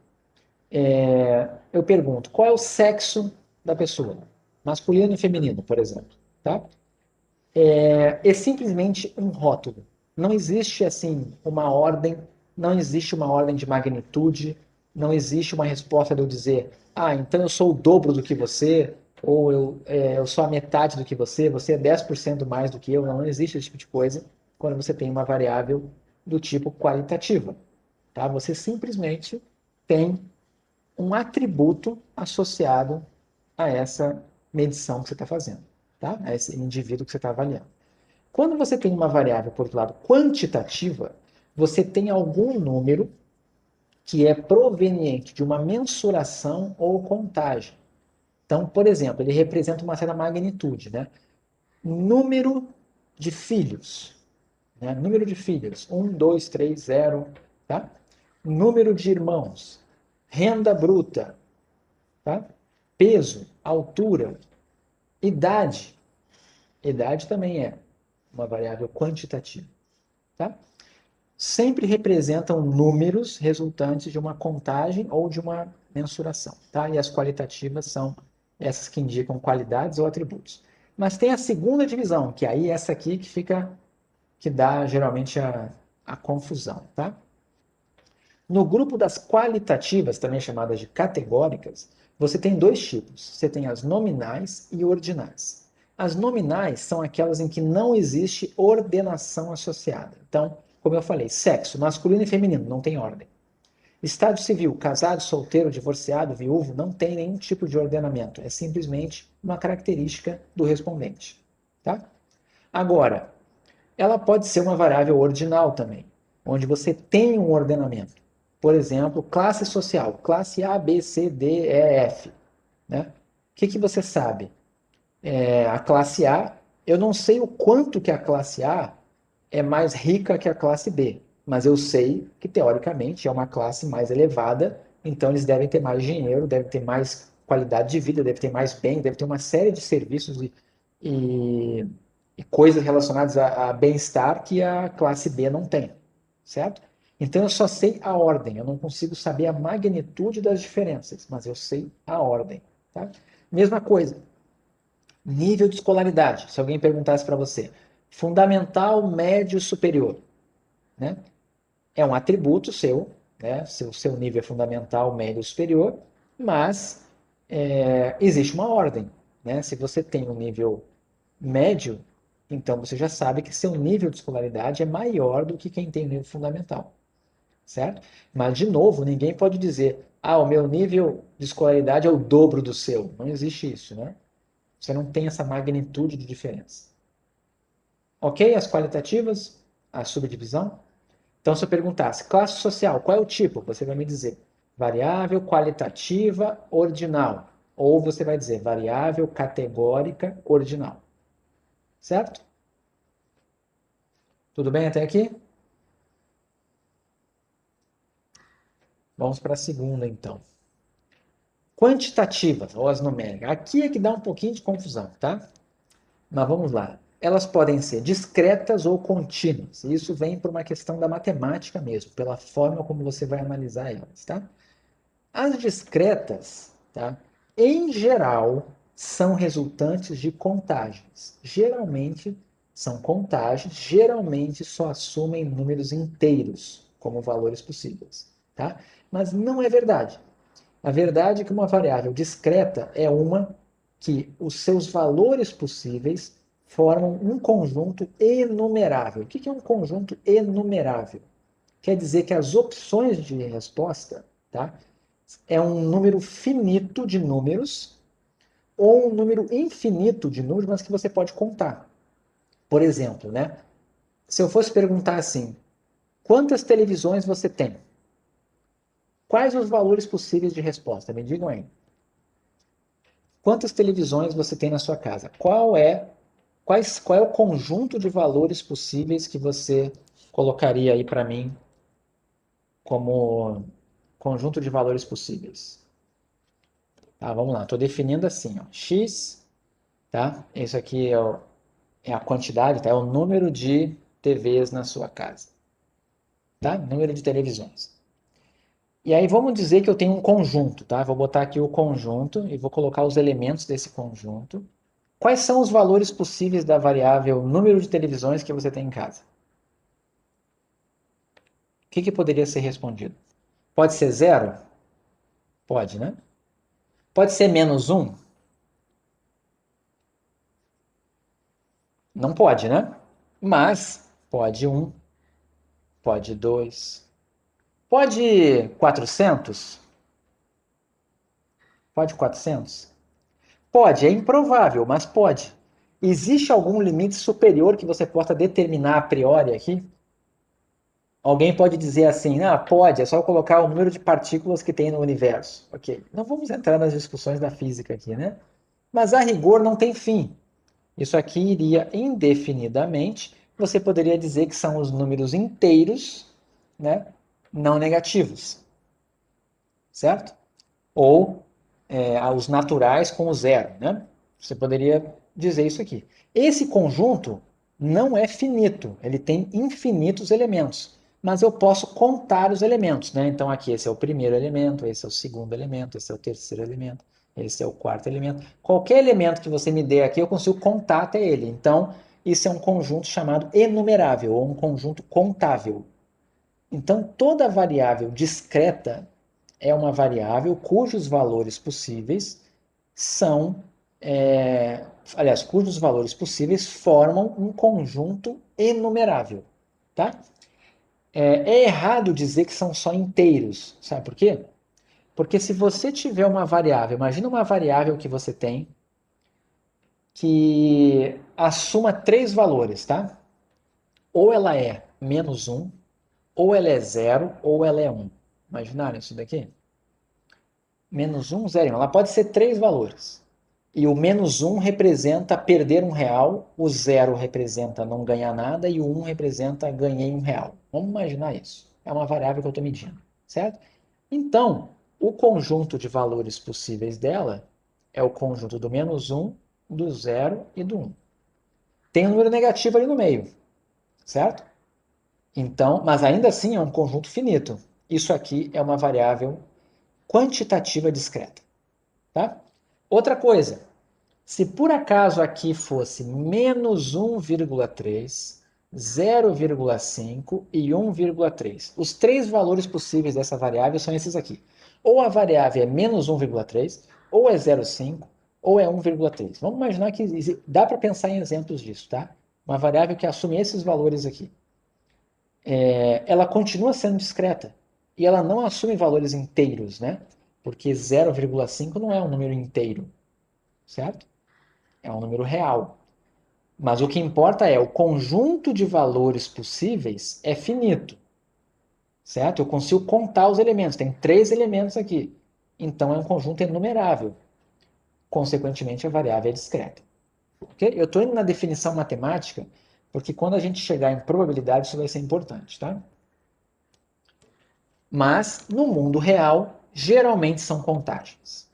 eu pergunto, qual é o sexo da pessoa? Masculino e feminino, por exemplo, tá? É simplesmente um rótulo. Não existe assim uma ordem, não existe uma ordem de magnitude, não existe uma resposta de eu dizer, então eu sou o dobro do que você, ou eu sou a metade do que você é 10% mais do que eu. Não existe esse tipo de coisa quando você tem uma variável do tipo qualitativa. Tá? Você simplesmente tem um atributo associado a essa medição que você está fazendo, tá? A esse indivíduo que você está avaliando. Quando você tem uma variável, por outro lado, quantitativa, você tem algum número que é proveniente de uma mensuração ou contagem. Então, por exemplo, ele representa uma certa magnitude, né? Número de filhos, né? Número de filhos, 1, 2, 3, 0, tá? Número de irmãos, renda bruta, tá? Peso, altura, idade. Idade também é uma variável quantitativa, tá? Sempre representam números resultantes de uma contagem ou de uma mensuração, tá? E as qualitativas são essas que indicam qualidades ou atributos. Mas tem a segunda divisão, que aí é essa aqui que dá geralmente a confusão, tá? No grupo das qualitativas, também chamadas de categóricas, você tem dois tipos. Você tem as nominais e ordinais. As nominais são aquelas em que não existe ordenação associada. Então, como eu falei, sexo, masculino e feminino, não tem ordem. Estado civil, casado, solteiro, divorciado, viúvo, não tem nenhum tipo de ordenamento. É simplesmente uma característica do respondente. Tá? Agora, ela pode ser uma variável ordinal também, onde você tem um ordenamento. Por exemplo, classe social, classe A, B, C, D, E, F. Né? O que você sabe? A classe A, eu não sei o quanto que a classe A é mais rica que a classe B, mas eu sei que, teoricamente, é uma classe mais elevada, então eles devem ter mais dinheiro, devem ter mais qualidade de vida, devem ter mais bem, devem ter uma série de serviços e coisas relacionadas a bem-estar que a classe B não tem, certo? Então eu só sei a ordem, eu não consigo saber a magnitude das diferenças, mas eu sei a ordem. Tá? Mesma coisa, nível de escolaridade. Se alguém perguntasse para você, fundamental, médio, superior, né? É um atributo seu, né? Seu nível é fundamental, médio, superior, mas existe uma ordem, né? Se você tem um nível médio, então você já sabe que seu nível de escolaridade é maior do que quem tem nível fundamental, certo? Mas, de novo, ninguém pode dizer, o meu nível de escolaridade é o dobro do seu. Não existe isso, né? Você não tem essa magnitude de diferença. Ok? As qualitativas, a subdivisão. Então, se eu perguntasse, classe social, qual é o tipo? Você vai me dizer variável qualitativa ordinal. Ou você vai dizer variável categórica ordinal. Certo? Tudo bem até aqui? Vamos para a segunda, então. Quantitativas, ou as numéricas. Aqui é que dá um pouquinho de confusão, tá? Mas vamos lá. Elas podem ser discretas ou contínuas. Isso vem por uma questão da matemática mesmo, pela forma como você vai analisar elas, tá? As discretas, tá? Em geral, são resultantes de contagens. Geralmente são contagens, geralmente só assumem números inteiros como valores possíveis, tá? Mas não é verdade. A verdade é que uma variável discreta é uma que os seus valores possíveis formam um conjunto enumerável. O que é um conjunto enumerável? Quer dizer que as opções de resposta, tá, é um número finito de números ou um número infinito de números, mas que você pode contar. Por exemplo, né, se eu fosse perguntar assim, quantas televisões você tem? Quais os valores possíveis de resposta? Me digam aí. Quantas televisões você tem na sua casa? Qual é o conjunto de valores possíveis que você colocaria aí para mim como conjunto de valores possíveis? Tá, vamos lá. Estou definindo assim, ó, x, tá? Isso aqui é a quantidade, tá? É o número de TVs na sua casa, tá? Número de televisões. E aí vamos dizer que eu tenho um conjunto, tá? Vou botar aqui o conjunto e vou colocar os elementos desse conjunto. Quais são os valores possíveis da variável número de televisões que você tem em casa? O que poderia ser respondido? Pode ser 0? Pode, né? Pode ser menos 1? Não pode, né? Mas pode 1, pode 2, pode 400? Pode 400? Pode, é improvável, mas pode. Existe algum limite superior que você possa determinar a priori aqui? Alguém pode dizer assim, pode, é só colocar o número de partículas que tem no universo. Ok, não vamos entrar nas discussões da física aqui, né? Mas a rigor não tem fim. Isso aqui iria indefinidamente. Você poderia dizer que são os números inteiros, né, não negativos, certo? Ou os naturais com o zero, né? Você poderia dizer isso aqui. Esse conjunto não é finito, ele tem infinitos elementos, mas eu posso contar os elementos, né? Então aqui esse é o primeiro elemento, esse é o segundo elemento, esse é o terceiro elemento, esse é o quarto elemento. Qualquer elemento que você me dê aqui, eu consigo contar até ele. Então, isso é um conjunto chamado enumerável, ou um conjunto contável. Então, toda variável discreta é uma variável cujos valores possíveis são, aliás, cujos valores possíveis formam um conjunto enumerável, tá? É errado dizer que são só inteiros, sabe por quê? Porque se você tiver uma variável, imagina uma variável que você tem que assuma 3 valores, tá? Ou ela é menos 1, ou ela é 0, ou ela é 1. Imaginaram isso daqui? Menos 1, 0, 1. Ela pode ser 3 valores. E o menos 1 representa perder R$1, o 0 representa não ganhar nada e o 1 representa ganhei R$1. Vamos imaginar isso. É uma variável que eu estou medindo, certo? Então, o conjunto de valores possíveis dela é o conjunto do menos 1, do 0 e do 1. Tem um número negativo ali no meio, certo? Então, mas ainda assim é um conjunto finito. Isso aqui é uma variável quantitativa discreta, tá? Outra coisa, se por acaso aqui fosse menos 1,3, 0,5 e 1,3, os três valores possíveis dessa variável são esses aqui. Ou a variável é menos 1,3, ou é 0,5, ou é 1,3. Vamos imaginar que dá para pensar em exemplos disso, tá? Uma variável que assume esses valores aqui. Ela continua sendo discreta e ela não assume valores inteiros, né? Porque 0,5 não é um número inteiro, certo? É um número real. Mas o que importa é o conjunto de valores possíveis é finito, certo? Eu consigo contar os elementos, tem 3 elementos aqui. Então é um conjunto enumerável. Consequentemente, a variável é discreta. Okay? Eu estou indo na definição matemática, porque quando a gente chegar em probabilidade, isso vai ser importante, tá? Mas, no mundo real, geralmente são contagens.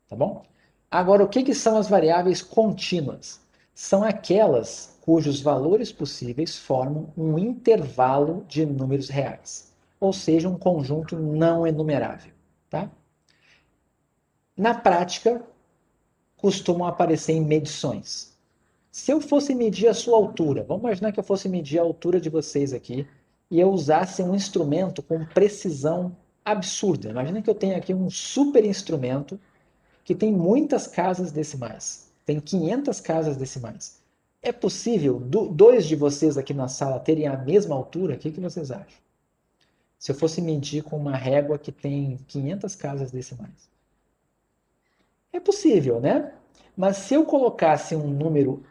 Tá bom? Agora, o que são as variáveis contínuas? São aquelas cujos valores possíveis formam um intervalo de números reais, ou seja, um conjunto não enumerável. Tá? Na prática, costumam aparecer em medições. Se eu fosse medir a sua altura, vamos imaginar que eu fosse medir a altura de vocês aqui, e eu usasse um instrumento com precisão absurda. Imagina que eu tenho aqui um super instrumento que tem muitas casas decimais. Tem 500 casas decimais. É possível dois de vocês aqui na sala terem a mesma altura? O que vocês acham? Se eu fosse medir com uma régua que tem 500 casas decimais. É possível, né? Mas se eu colocasse um número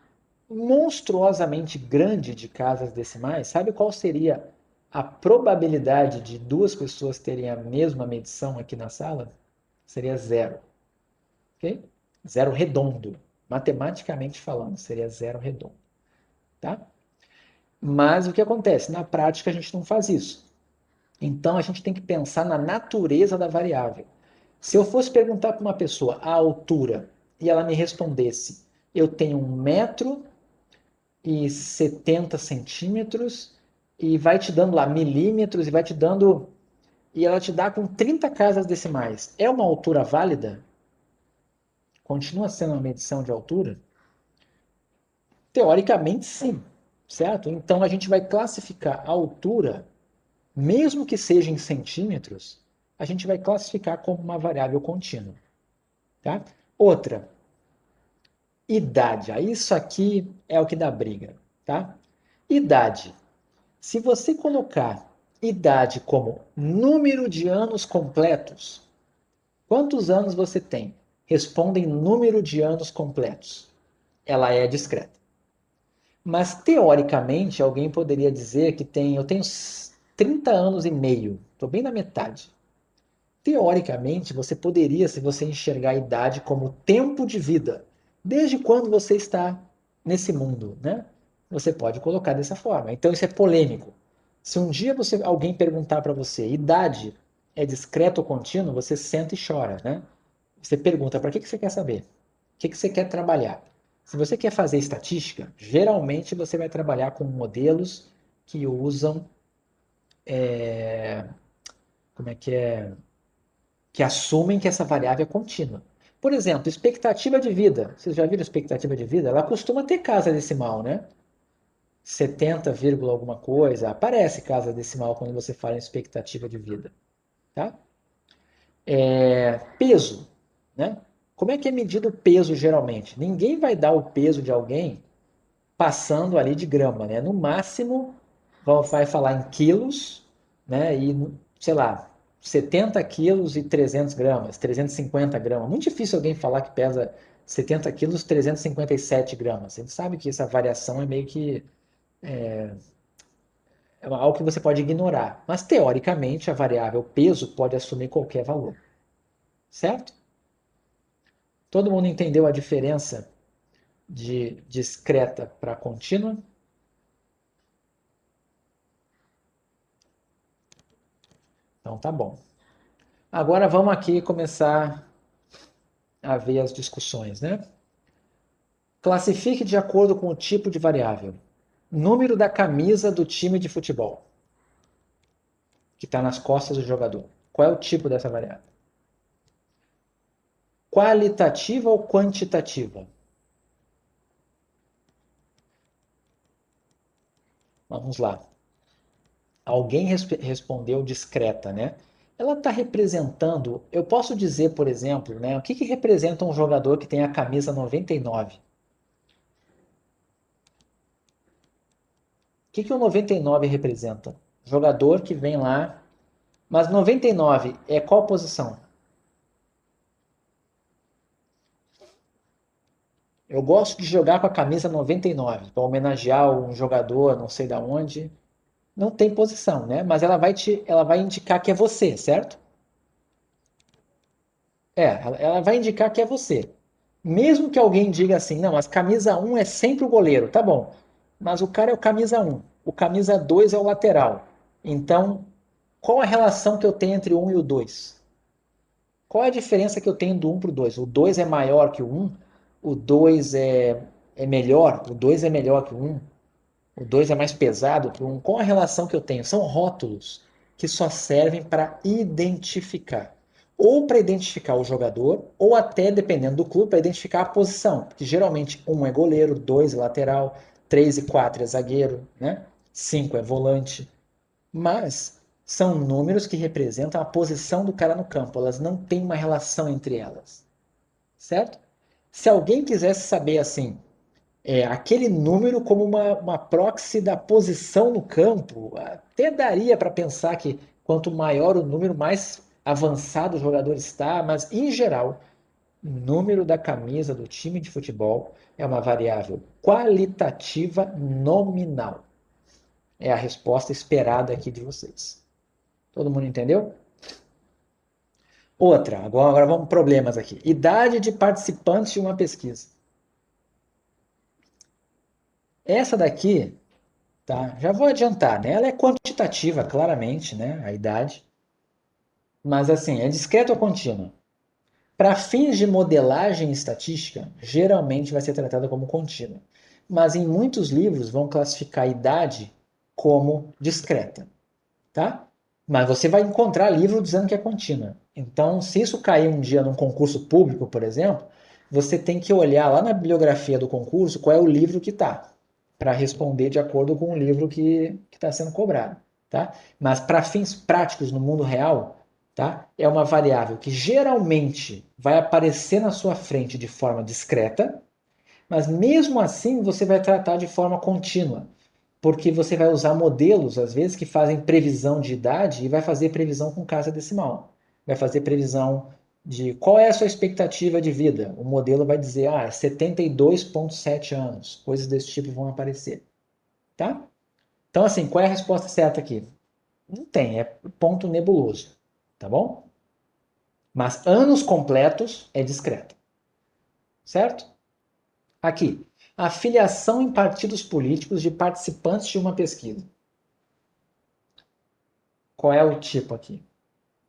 monstruosamente grande de casas decimais, sabe qual seria a probabilidade de duas pessoas terem a mesma medição aqui na sala? Seria 0. Ok? 0 redondo. Matematicamente falando, seria 0 redondo. Tá? Mas o que acontece? Na prática, a gente não faz isso. Então, a gente tem que pensar na natureza da variável. Se eu fosse perguntar para uma pessoa a altura e ela me respondesse, eu tenho 1,70 m e vai te dando lá milímetros e vai te dando... E ela te dá com 30 casas decimais. É uma altura válida? Continua sendo uma medição de altura? Teoricamente, sim, certo? Então, a gente vai classificar a altura, mesmo que seja em centímetros, a gente vai classificar como uma variável contínua. Tá? Outra, idade. Isso aqui é o que dá briga. Tá? Idade. Se você colocar idade como número de anos completos, quantos anos você tem? Responda em número de anos completos. Ela é discreta. Mas, teoricamente, alguém poderia dizer que eu tenho 30 anos e meio, estou bem na metade. Teoricamente, você poderia, se você enxergar a idade como tempo de vida, desde quando você está nesse mundo, né? Você pode colocar dessa forma. Então, isso é polêmico. Se um dia alguém perguntar para você, idade é discreto ou contínuo, você senta e chora, né? Você pergunta, para que você quer saber? O que você quer trabalhar? Se você quer fazer estatística, geralmente você vai trabalhar com modelos que usam, como é que é? Que assumem que essa variável é contínua. Por exemplo, expectativa de vida. Vocês já viram expectativa de vida? Ela costuma ter casa decimal, né? 70, alguma coisa. Aparece casa decimal quando você fala em expectativa de vida. Tá? Peso. Né? Como é que é medido o peso geralmente? Ninguém vai dar o peso de alguém passando ali de grama, né? No máximo, vai falar em quilos, né? E, sei lá, 70 quilos e 300 gramas, 350 gramas. Muito difícil alguém falar que pesa 70 quilos e 357 gramas. A gente sabe que essa variação é meio que algo que você pode ignorar. Mas, teoricamente, a variável peso pode assumir qualquer valor. Certo? Todo mundo entendeu a diferença de discreta para contínua? Então, tá bom. Agora vamos aqui começar a ver as discussões, né? Classifique de acordo com o tipo de variável. Número da camisa do time de futebol. que está nas costas do jogador. Qual é o tipo dessa variável? Qualitativa ou quantitativa? Vamos lá. Alguém respondeu discreta, né? Ela está representando, eu posso dizer, por exemplo, né, o que representa um jogador que tem a camisa 99? O que o 99 representa? Jogador que vem lá, mas 99 é qual posição? Eu gosto de jogar com a camisa 99 para homenagear um jogador, não sei da onde. Não tem posição, né? Mas ela vai indicar que é você, certo? Ela vai indicar que é você. Mesmo que alguém diga assim, não, mas camisa 1 é sempre o goleiro, tá bom. Mas o cara é o camisa 1, o camisa 2 é o lateral. Então, qual a relação que eu tenho entre o 1 e o 2? Qual é a diferença que eu tenho do 1 para o 2? O 2 é maior que o 1? O 2 é melhor? O 2 é melhor que o 1? O 2 é mais pesado que o 1? Qual a relação que eu tenho? São rótulos que só servem para identificar. Ou para identificar o jogador, ou até, dependendo do clube, para identificar a posição. Porque geralmente 1 é goleiro, 2 é lateral, 3 e 4 é zagueiro, né? 5 é volante. Mas são números que representam a posição do cara no campo. Elas não têm uma relação entre elas. Certo? Se alguém quisesse saber assim, aquele número como uma proxy da posição no campo, até daria para pensar que quanto maior o número, mais avançado o jogador está, mas em geral, o número da camisa do time de futebol é uma variável qualitativa nominal. É a resposta esperada aqui de vocês. Todo mundo entendeu? Outra, agora vamos problemas aqui. Idade de participantes de uma pesquisa. Essa daqui, tá? Já vou adiantar, né? Ela é quantitativa, claramente, né? A idade. Mas assim, é discreta ou contínua? Para fins de modelagem estatística, geralmente vai ser tratada como contínua. Mas em muitos livros vão classificar a idade como discreta, tá? Mas você vai encontrar livro dizendo que é contínua. Então, se isso cair um dia num concurso público, por exemplo, você tem que olhar lá na bibliografia do concurso qual é o livro que está, para responder de acordo com o livro que está sendo cobrado. Tá? Mas para fins práticos no mundo real, tá? É uma variável que geralmente vai aparecer na sua frente de forma discreta, mas mesmo assim você vai tratar de forma contínua, porque você vai usar modelos, às vezes, que fazem previsão de idade e vai fazer previsão com casa decimal. Vai fazer previsão de qual é a sua expectativa de vida. O modelo vai dizer, 72,7 anos. Coisas desse tipo vão aparecer. Tá? Então, assim, qual é a resposta certa aqui? Não tem, é ponto nebuloso. Tá bom? Mas anos completos é discreto. Certo? Aqui, a filiação em partidos políticos de participantes de uma pesquisa. Qual é o tipo aqui?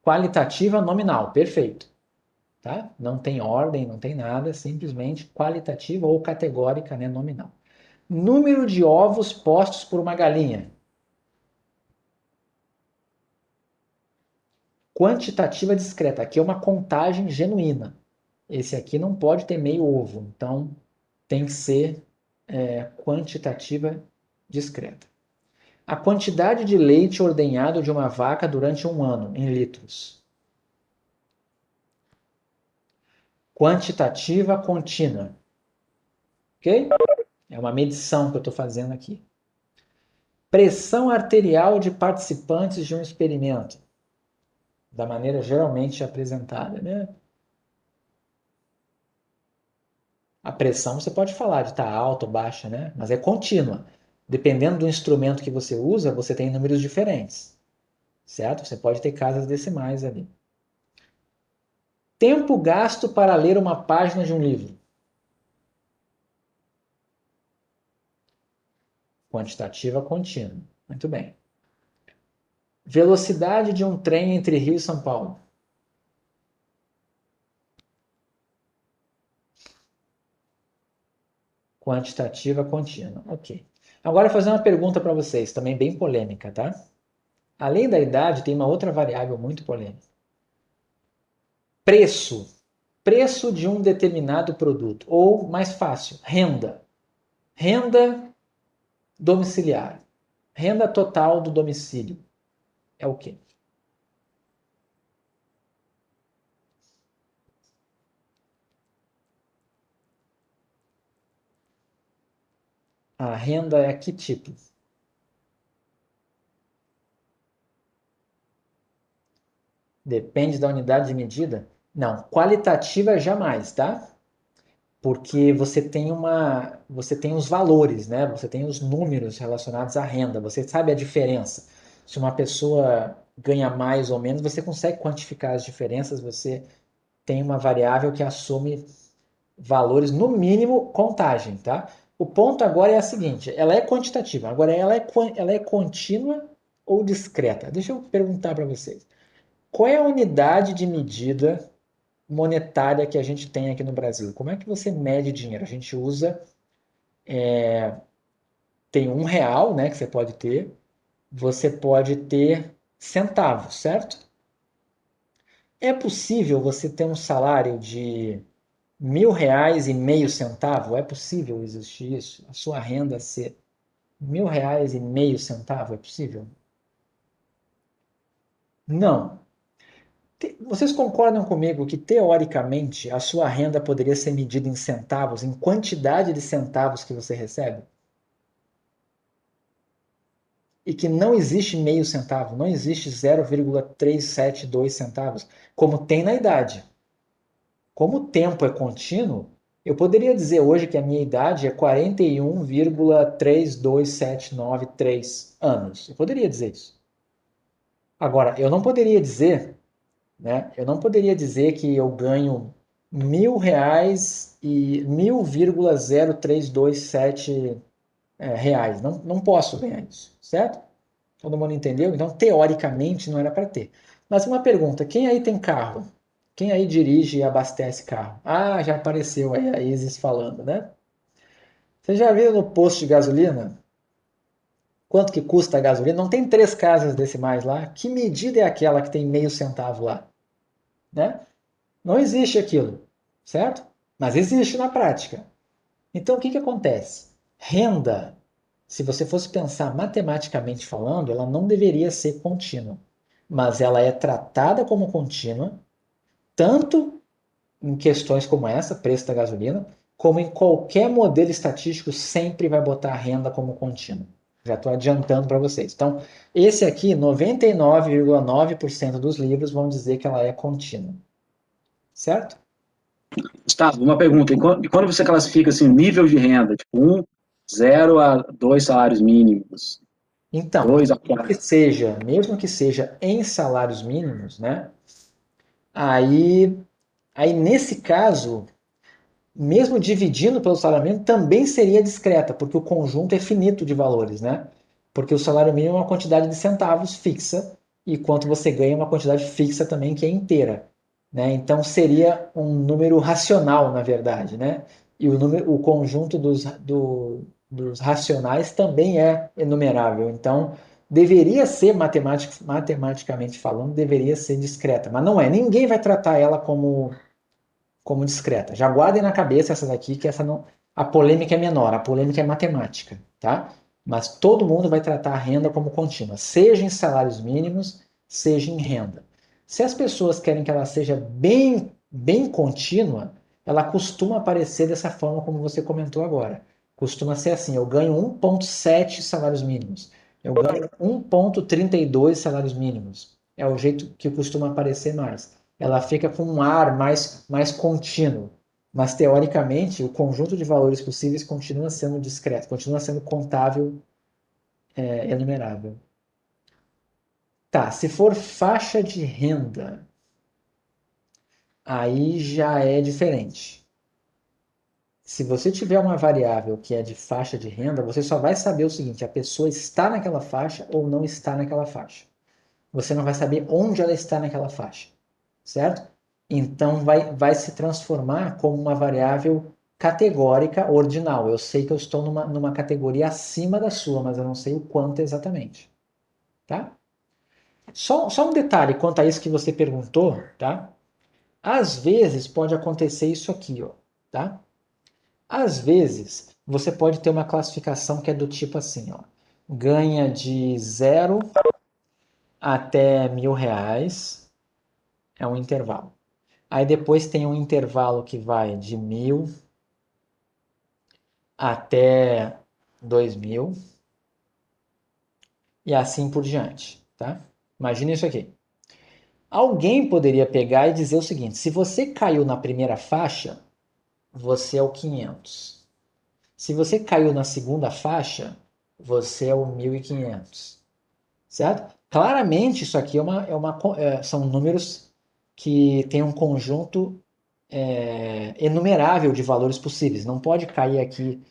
Qualitativa nominal, perfeito. Tá? Não tem ordem, não tem nada, simplesmente qualitativa ou categórica, né, nominal. Número de ovos postos por uma galinha. Quantitativa discreta, aqui é uma contagem genuína. Esse aqui não pode ter meio ovo, então tem que ser quantitativa discreta. A quantidade de leite ordenhado de uma vaca durante um ano, em litros. Quantitativa contínua. Ok? É uma medição que eu estou fazendo aqui. Pressão arterial de participantes de um experimento. Da maneira geralmente apresentada, né? A pressão você pode falar de estar alta ou baixa, né? Mas é contínua. Dependendo do instrumento que você usa, você tem números diferentes. Certo? Você pode ter casas decimais ali. Tempo gasto para ler uma página de um livro. Quantitativa contínua. Muito bem. Velocidade de um trem entre Rio e São Paulo. Quantitativa contínua. Ok. Agora, vou fazer uma pergunta para vocês, também bem polêmica, tá? Além da idade, tem uma outra variável muito polêmica. Preço. Preço de um determinado produto. Ou, mais fácil, renda. Renda domiciliar. Renda total do domicílio. É o quê? A renda é que tipo? Depende da unidade de medida? Não, qualitativa jamais, tá? Porque você tem os valores, né? Você tem os números relacionados à renda, você sabe a diferença. Se uma pessoa ganha mais ou menos, você consegue quantificar as diferenças, você tem uma variável que assume valores, no mínimo, contagem, tá? O ponto agora é a seguinte, ela é quantitativa, agora ela é contínua ou discreta? Deixa eu perguntar para vocês. Qual é a unidade de medida monetária que a gente tem aqui no Brasil? Como é que você mede dinheiro? A gente usa, tem R$ 1, né, que você pode ter centavos, certo? É possível você ter um salário de R$ 1.000,50? É possível existir isso? A sua renda ser R$ 1.000,50? É possível? Não. Vocês concordam comigo que, teoricamente, a sua renda poderia ser medida em centavos, em quantidade de centavos que você recebe? E que não existe meio centavo, não existe 0,372 centavos, como tem na idade. Como o tempo é contínuo, eu poderia dizer hoje que a minha idade é 41,32793 anos. Eu poderia dizer isso. Agora, eu não poderia dizer, né? Eu não poderia dizer que eu ganho R$ 1.000 e 1.000,0327 reais. Não, não posso ganhar isso, certo? Todo mundo entendeu? Então, teoricamente, não era para ter. Mas uma pergunta: quem aí tem carro? Quem aí dirige e abastece carro? Ah, já apareceu aí a Isis falando, né? Você já viu no posto de gasolina? Quanto que custa a gasolina? Não tem 3 casas decimais lá? Que medida é aquela que tem meio centavo lá? Né? Não existe aquilo, certo? Mas existe na prática. Então, o que acontece? Renda, se você fosse pensar matematicamente falando, ela não deveria ser contínua, mas ela é tratada como contínua, tanto em questões como essa, preço da gasolina, como em qualquer modelo estatístico sempre vai botar a renda como contínua. Já estou adiantando para vocês. Então, esse aqui, 99,9% dos livros vão dizer que ela é contínua. Certo? Gustavo, uma pergunta. E quando você classifica assim, nível de renda, tipo 0 a 2 salários mínimos, Então, 2 a 4. mesmo que seja em salários mínimos, né? Aí nesse caso, mesmo dividindo pelo salário mínimo, também seria discreta, porque o conjunto é finito de valores, né? Porque o salário mínimo é uma quantidade de centavos fixa, e quanto você ganha é uma quantidade fixa também que é inteira, né? Então seria um número racional, na verdade, né? E o conjunto dos racionais também é enumerável. Então deveria ser, matematicamente falando, deveria ser discreta, mas não é. Ninguém vai tratar ela como discreta. Já guardem na cabeça essa daqui, que essa não, a polêmica é menor, a polêmica é matemática, tá? Mas todo mundo vai tratar a renda como contínua, seja em salários mínimos, seja em renda. Se as pessoas querem que ela seja bem contínua, ela costuma aparecer dessa forma como você comentou agora. Costuma ser assim, eu ganho 1,7 salários mínimos, eu ganho 1,32 salários mínimos. É o jeito que costuma aparecer mais. Ela fica com um ar mais contínuo. Mas, teoricamente, o conjunto de valores possíveis continua sendo discreto, continua sendo contável, enumerável. Tá, se for faixa de renda, aí já é diferente. Se você tiver uma variável que é de faixa de renda, você só vai saber o seguinte: a pessoa está naquela faixa ou não está naquela faixa. Você não vai saber onde ela está naquela faixa, certo? Então vai se transformar como uma variável categórica ordinal. Eu sei que eu estou numa categoria acima da sua, mas eu não sei o quanto exatamente, tá? Só um detalhe quanto a isso que você perguntou, tá? Às vezes pode acontecer isso aqui, ó, tá? Às vezes você pode ter uma classificação que é do tipo assim, ó, ganha de 0 até R$ 1.000, é um intervalo. Aí depois tem um intervalo que vai de 1.000 até 2.000 e assim por diante, tá? Imagina isso aqui. Alguém poderia pegar e dizer o seguinte: se você caiu na primeira faixa, você é o 500. Se você caiu na segunda faixa, você é o 1.500, certo? Claramente isso aqui são números que têm um conjunto enumerável de valores possíveis. Não pode cair aqui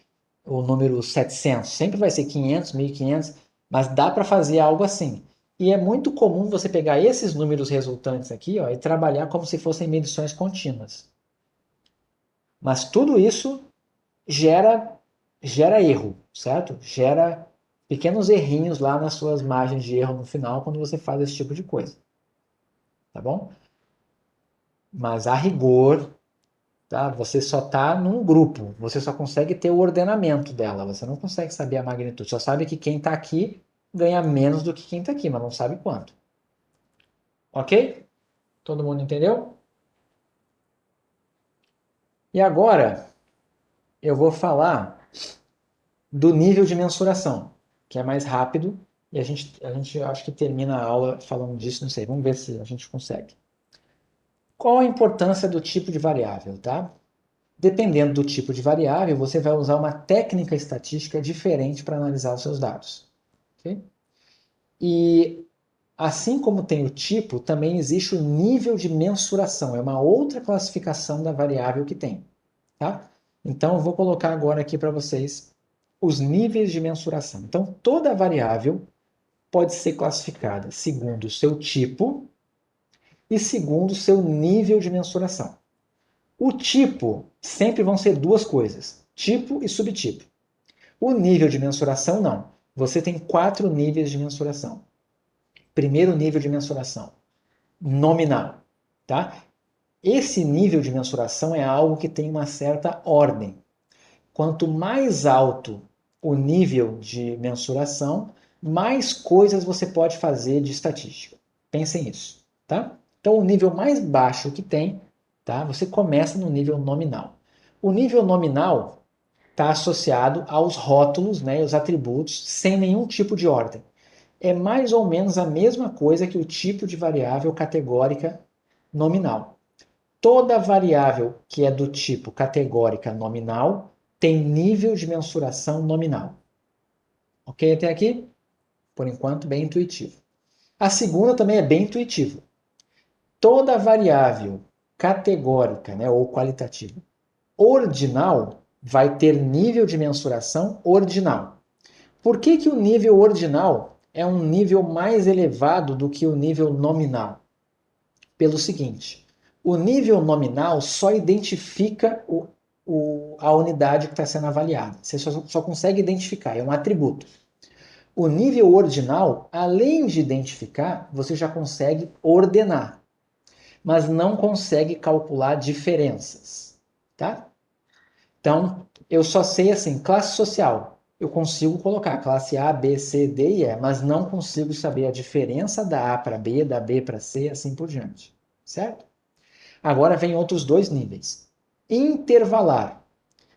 o número 700. Sempre vai ser 500, 1.500, mas dá para fazer algo assim. E é muito comum você pegar esses números resultantes aqui, ó, e trabalhar como se fossem medições contínuas. Mas tudo isso gera erro, certo? Gera pequenos errinhos lá nas suas margens de erro no final quando você faz esse tipo de coisa. Tá bom? Mas a rigor, tá? Você só está num grupo, você só consegue ter o ordenamento dela, você não consegue saber a magnitude, só sabe que quem está aqui ganha menos do que quem está aqui, mas não sabe quanto. Ok? Todo mundo entendeu? E agora eu vou falar do nível de mensuração, que é mais rápido, e a gente acho que termina a aula falando disso, não sei, vamos ver se a gente consegue. Qual a importância do tipo de variável, tá? Dependendo do tipo de variável, você vai usar uma técnica estatística diferente para analisar os seus dados. Okay? E assim como tem o tipo, também existe o nível de mensuração. É uma outra classificação da variável que tem. Tá? Então, eu vou colocar agora aqui para vocês os níveis de mensuração. Então, toda variável pode ser classificada segundo o seu tipo e segundo o seu nível de mensuração. O tipo sempre vão ser duas coisas, tipo e subtipo. O nível de mensuração não. Você tem 4 níveis de mensuração. Primeiro nível de mensuração, nominal. Tá? Esse nível de mensuração é algo que tem uma certa ordem. Quanto mais alto o nível de mensuração, mais coisas você pode fazer de estatística. Pensem nisso. Tá? Então, o nível mais baixo que tem, tá? Você começa no nível nominal. O nível nominal está associado aos rótulos, né, os atributos, sem nenhum tipo de ordem. É mais ou menos a mesma coisa que o tipo de variável categórica nominal. Toda variável que é do tipo categórica nominal tem nível de mensuração nominal. Ok até aqui? Por enquanto, bem intuitivo. A segunda também é bem intuitiva. Toda variável categórica, né, ou qualitativa ordinal vai ter nível de mensuração ordinal. Por que o nível ordinal é um nível mais elevado do que o nível nominal? Pelo seguinte, o nível nominal só identifica a unidade que está sendo avaliada. Você só consegue identificar, é um atributo. O nível ordinal, além de identificar, você já consegue ordenar, mas não consegue calcular diferenças. Tá? Então, eu só sei assim, classe social. Eu consigo colocar classe A, B, C, D e E, mas não consigo saber a diferença da A para B, da B para C, assim por diante. Certo? Agora vem outros dois níveis. Intervalar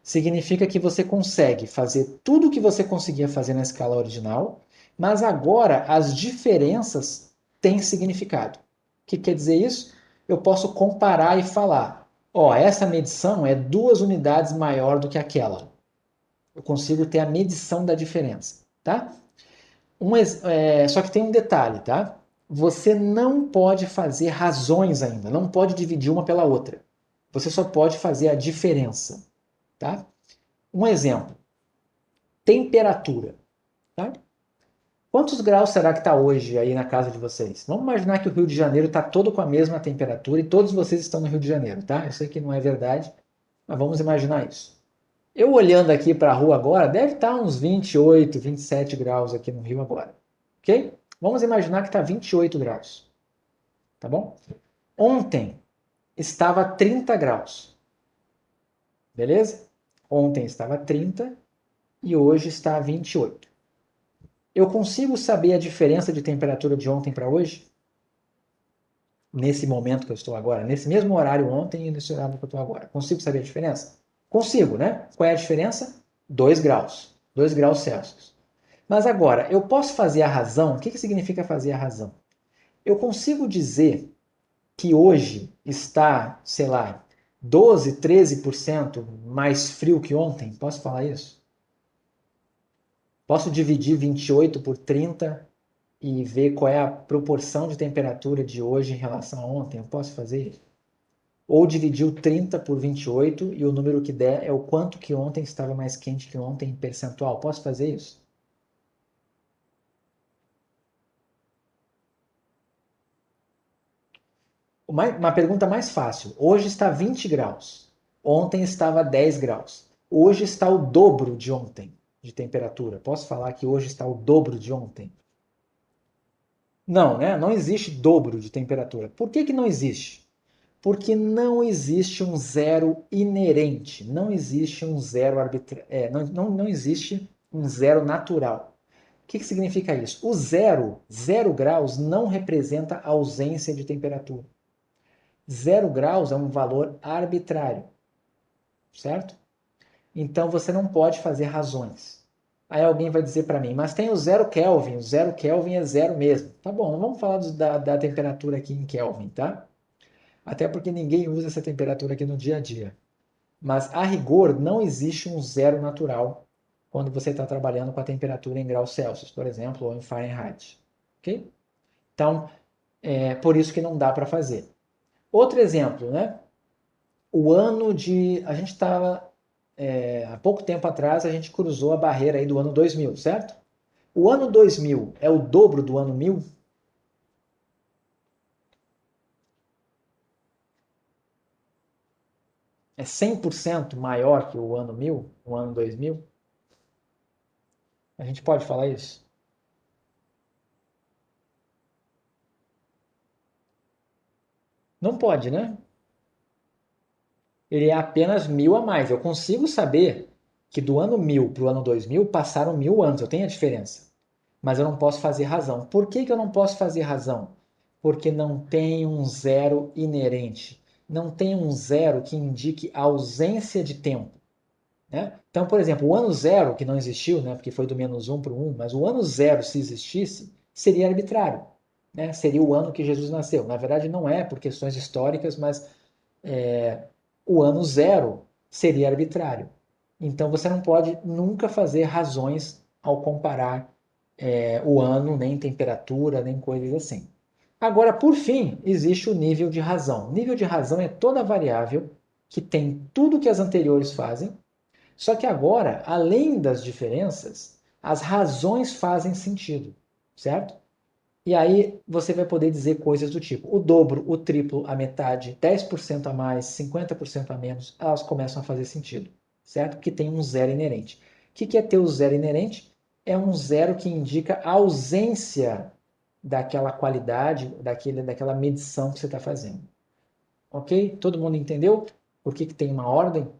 significa que você consegue fazer tudo o que você conseguia fazer na escala original, mas agora as diferenças têm significado. O que quer dizer isso? Eu posso comparar e falar, ó, essa medição é 2 unidades maior do que aquela. Eu consigo ter a medição da diferença, tá? Só que tem um detalhe, tá? Você não pode fazer razões ainda, não pode dividir uma pela outra. Você só pode fazer a diferença, tá? Um exemplo, temperatura, tá? Quantos graus será que está hoje aí na casa de vocês? Vamos imaginar que o Rio de Janeiro está todo com a mesma temperatura e todos vocês estão no Rio de Janeiro, tá? Eu sei que não é verdade, mas vamos imaginar isso. Eu olhando aqui para a rua agora, deve estar uns 28, 27 graus aqui no Rio agora, ok? Vamos imaginar que está 28 graus, tá bom? Ontem estava 30 graus, beleza? Ontem estava 30 e hoje está 28. Eu consigo saber a diferença de temperatura de ontem para hoje? Nesse momento que eu estou agora, nesse mesmo horário ontem e nesse horário que eu estou agora. Consigo saber a diferença? Consigo, né? Qual é a diferença? 2 graus. 2 graus Celsius. Mas agora, eu posso fazer a razão? O que significa fazer a razão? Eu consigo dizer que hoje está, sei lá, 12, 13% mais frio que ontem? Posso falar isso? Posso dividir 28 por 30 e ver qual é a proporção de temperatura de hoje em relação a ontem? Eu posso fazer isso? Ou dividir o 30 por 28 e o número que der é o quanto que ontem estava mais quente que ontem em percentual. Posso fazer isso? Uma pergunta mais fácil. Hoje está 20 graus. Ontem estava 10 graus. Hoje está o dobro de ontem de temperatura. Posso falar que hoje está o dobro de ontem? Não, né? Não existe dobro de temperatura. Por que não existe? Porque não existe um zero inerente, não existe um zero arbitrário, não existe um zero natural. O que significa isso? O zero graus, não representa a ausência de temperatura. 0 graus é um valor arbitrário, certo? Então você não pode fazer razões. Aí alguém vai dizer para mim, mas tem o 0 Kelvin, o 0 Kelvin é zero mesmo. Tá bom, não vamos falar da temperatura aqui em Kelvin, tá? Até porque ninguém usa essa temperatura aqui no dia a dia. Mas, a rigor, não existe um zero natural quando você está trabalhando com a temperatura em graus Celsius, por exemplo, ou em Fahrenheit. Ok? Então, é por isso que não dá para fazer. Outro exemplo, né? O ano de... A gente estava... há pouco tempo atrás, a gente cruzou a barreira aí do ano 2000, certo? O ano 2000 é o dobro do ano 1000? É 100% maior que o ano 1000, o ano 2000? A gente pode falar isso? Não pode, né? Ele é apenas 1000 a mais. Eu consigo saber que do ano 1000 para o ano 2000 passaram 1000 anos, eu tenho a diferença. Mas eu não posso fazer razão. Por que eu não posso fazer razão? Porque não tem um zero inerente. Não tem um zero que indique a ausência de tempo. Né? Então, por exemplo, o ano zero, que não existiu, né, porque foi do -1 para o 1, mas o ano zero, se existisse, seria arbitrário. Né? Seria o ano que Jesus nasceu. Na verdade, não é por questões históricas, mas o ano zero seria arbitrário. Então, você não pode nunca fazer razões ao comparar o ano, nem temperatura, nem coisas assim. Agora, por fim, existe o nível de razão. O nível de razão é toda variável que tem tudo que as anteriores fazem, só que agora, além das diferenças, as razões fazem sentido, certo? E aí você vai poder dizer coisas do tipo o dobro, o triplo, a metade, 10% a mais, 50% a menos, elas começam a fazer sentido, certo? Porque tem um zero inerente. O que é ter o zero inerente? É um zero que indica a ausência daquela qualidade, daquela medição que você está fazendo. Ok? Todo mundo entendeu por que tem uma ordem?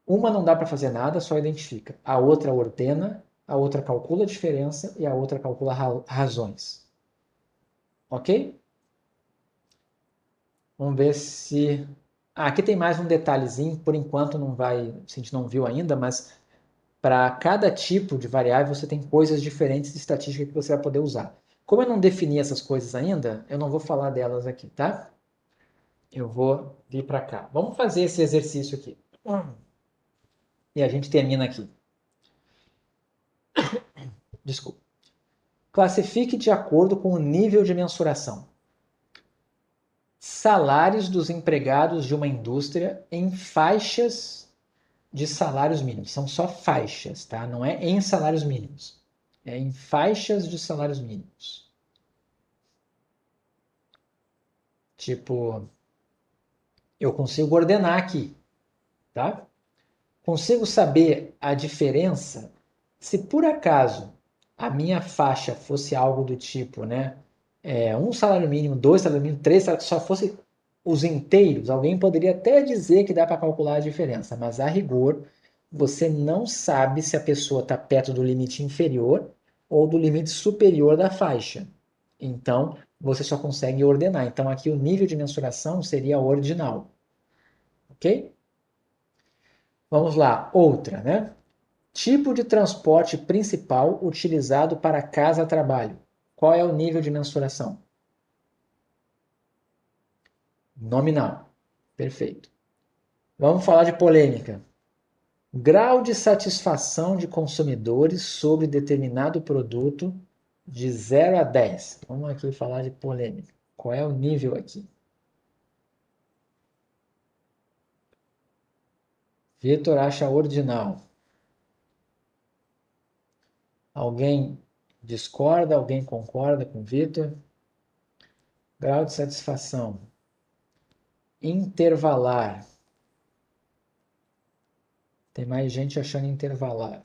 Uma não dá para fazer nada, só identifica. A outra ordena, a outra calcula a diferença e a outra calcula razões. Ok? Vamos ver se... aqui tem mais um detalhezinho, por enquanto não vai, a gente não viu ainda, mas para cada tipo de variável você tem coisas diferentes de estatística que você vai poder usar. Como eu não defini essas coisas ainda, eu não vou falar delas aqui, tá? Eu vou vir para cá. Vamos fazer esse exercício aqui. E a gente termina aqui. Desculpa. Classifique de acordo com o nível de mensuração. Salários dos empregados de uma indústria em faixas de salários mínimos. São só faixas, tá? Não é em salários mínimos. É em faixas de salários mínimos. Tipo, eu consigo ordenar aqui, tá? Consigo saber a diferença se por acaso a minha faixa fosse algo do tipo, né, um salário mínimo, 2 salários mínimos, 3 salários, só fosse os inteiros, alguém poderia até dizer que dá para calcular a diferença, mas a rigor, você não sabe se a pessoa está perto do limite inferior ou do limite superior da faixa. Então, você só consegue ordenar. Então, aqui o nível de mensuração seria ordinal. Ok? Vamos lá, outra, né? Tipo de transporte principal utilizado para casa-trabalho. Qual é o nível de mensuração? Nominal. Perfeito. Vamos falar de polêmica. Grau de satisfação de consumidores sobre determinado produto de 0 a 10. Vamos aqui falar de polêmica. Qual é o nível aqui? Vitor acha ordinal. Alguém discorda? Alguém concorda com o Vitor? Grau de satisfação. Intervalar. Tem mais gente achando intervalar.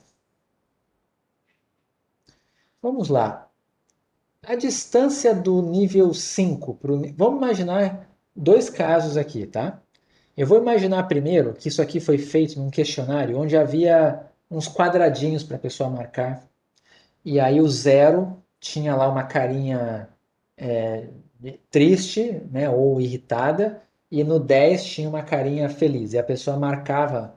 Vamos lá. A distância do nível 5 para o... Vamos imaginar 2 casos aqui, tá? Eu vou imaginar primeiro que isso aqui foi feito num questionário onde havia uns quadradinhos para a pessoa marcar. E aí o 0 tinha lá uma carinha triste, né, ou irritada, e no 10 tinha uma carinha feliz. E a pessoa marcava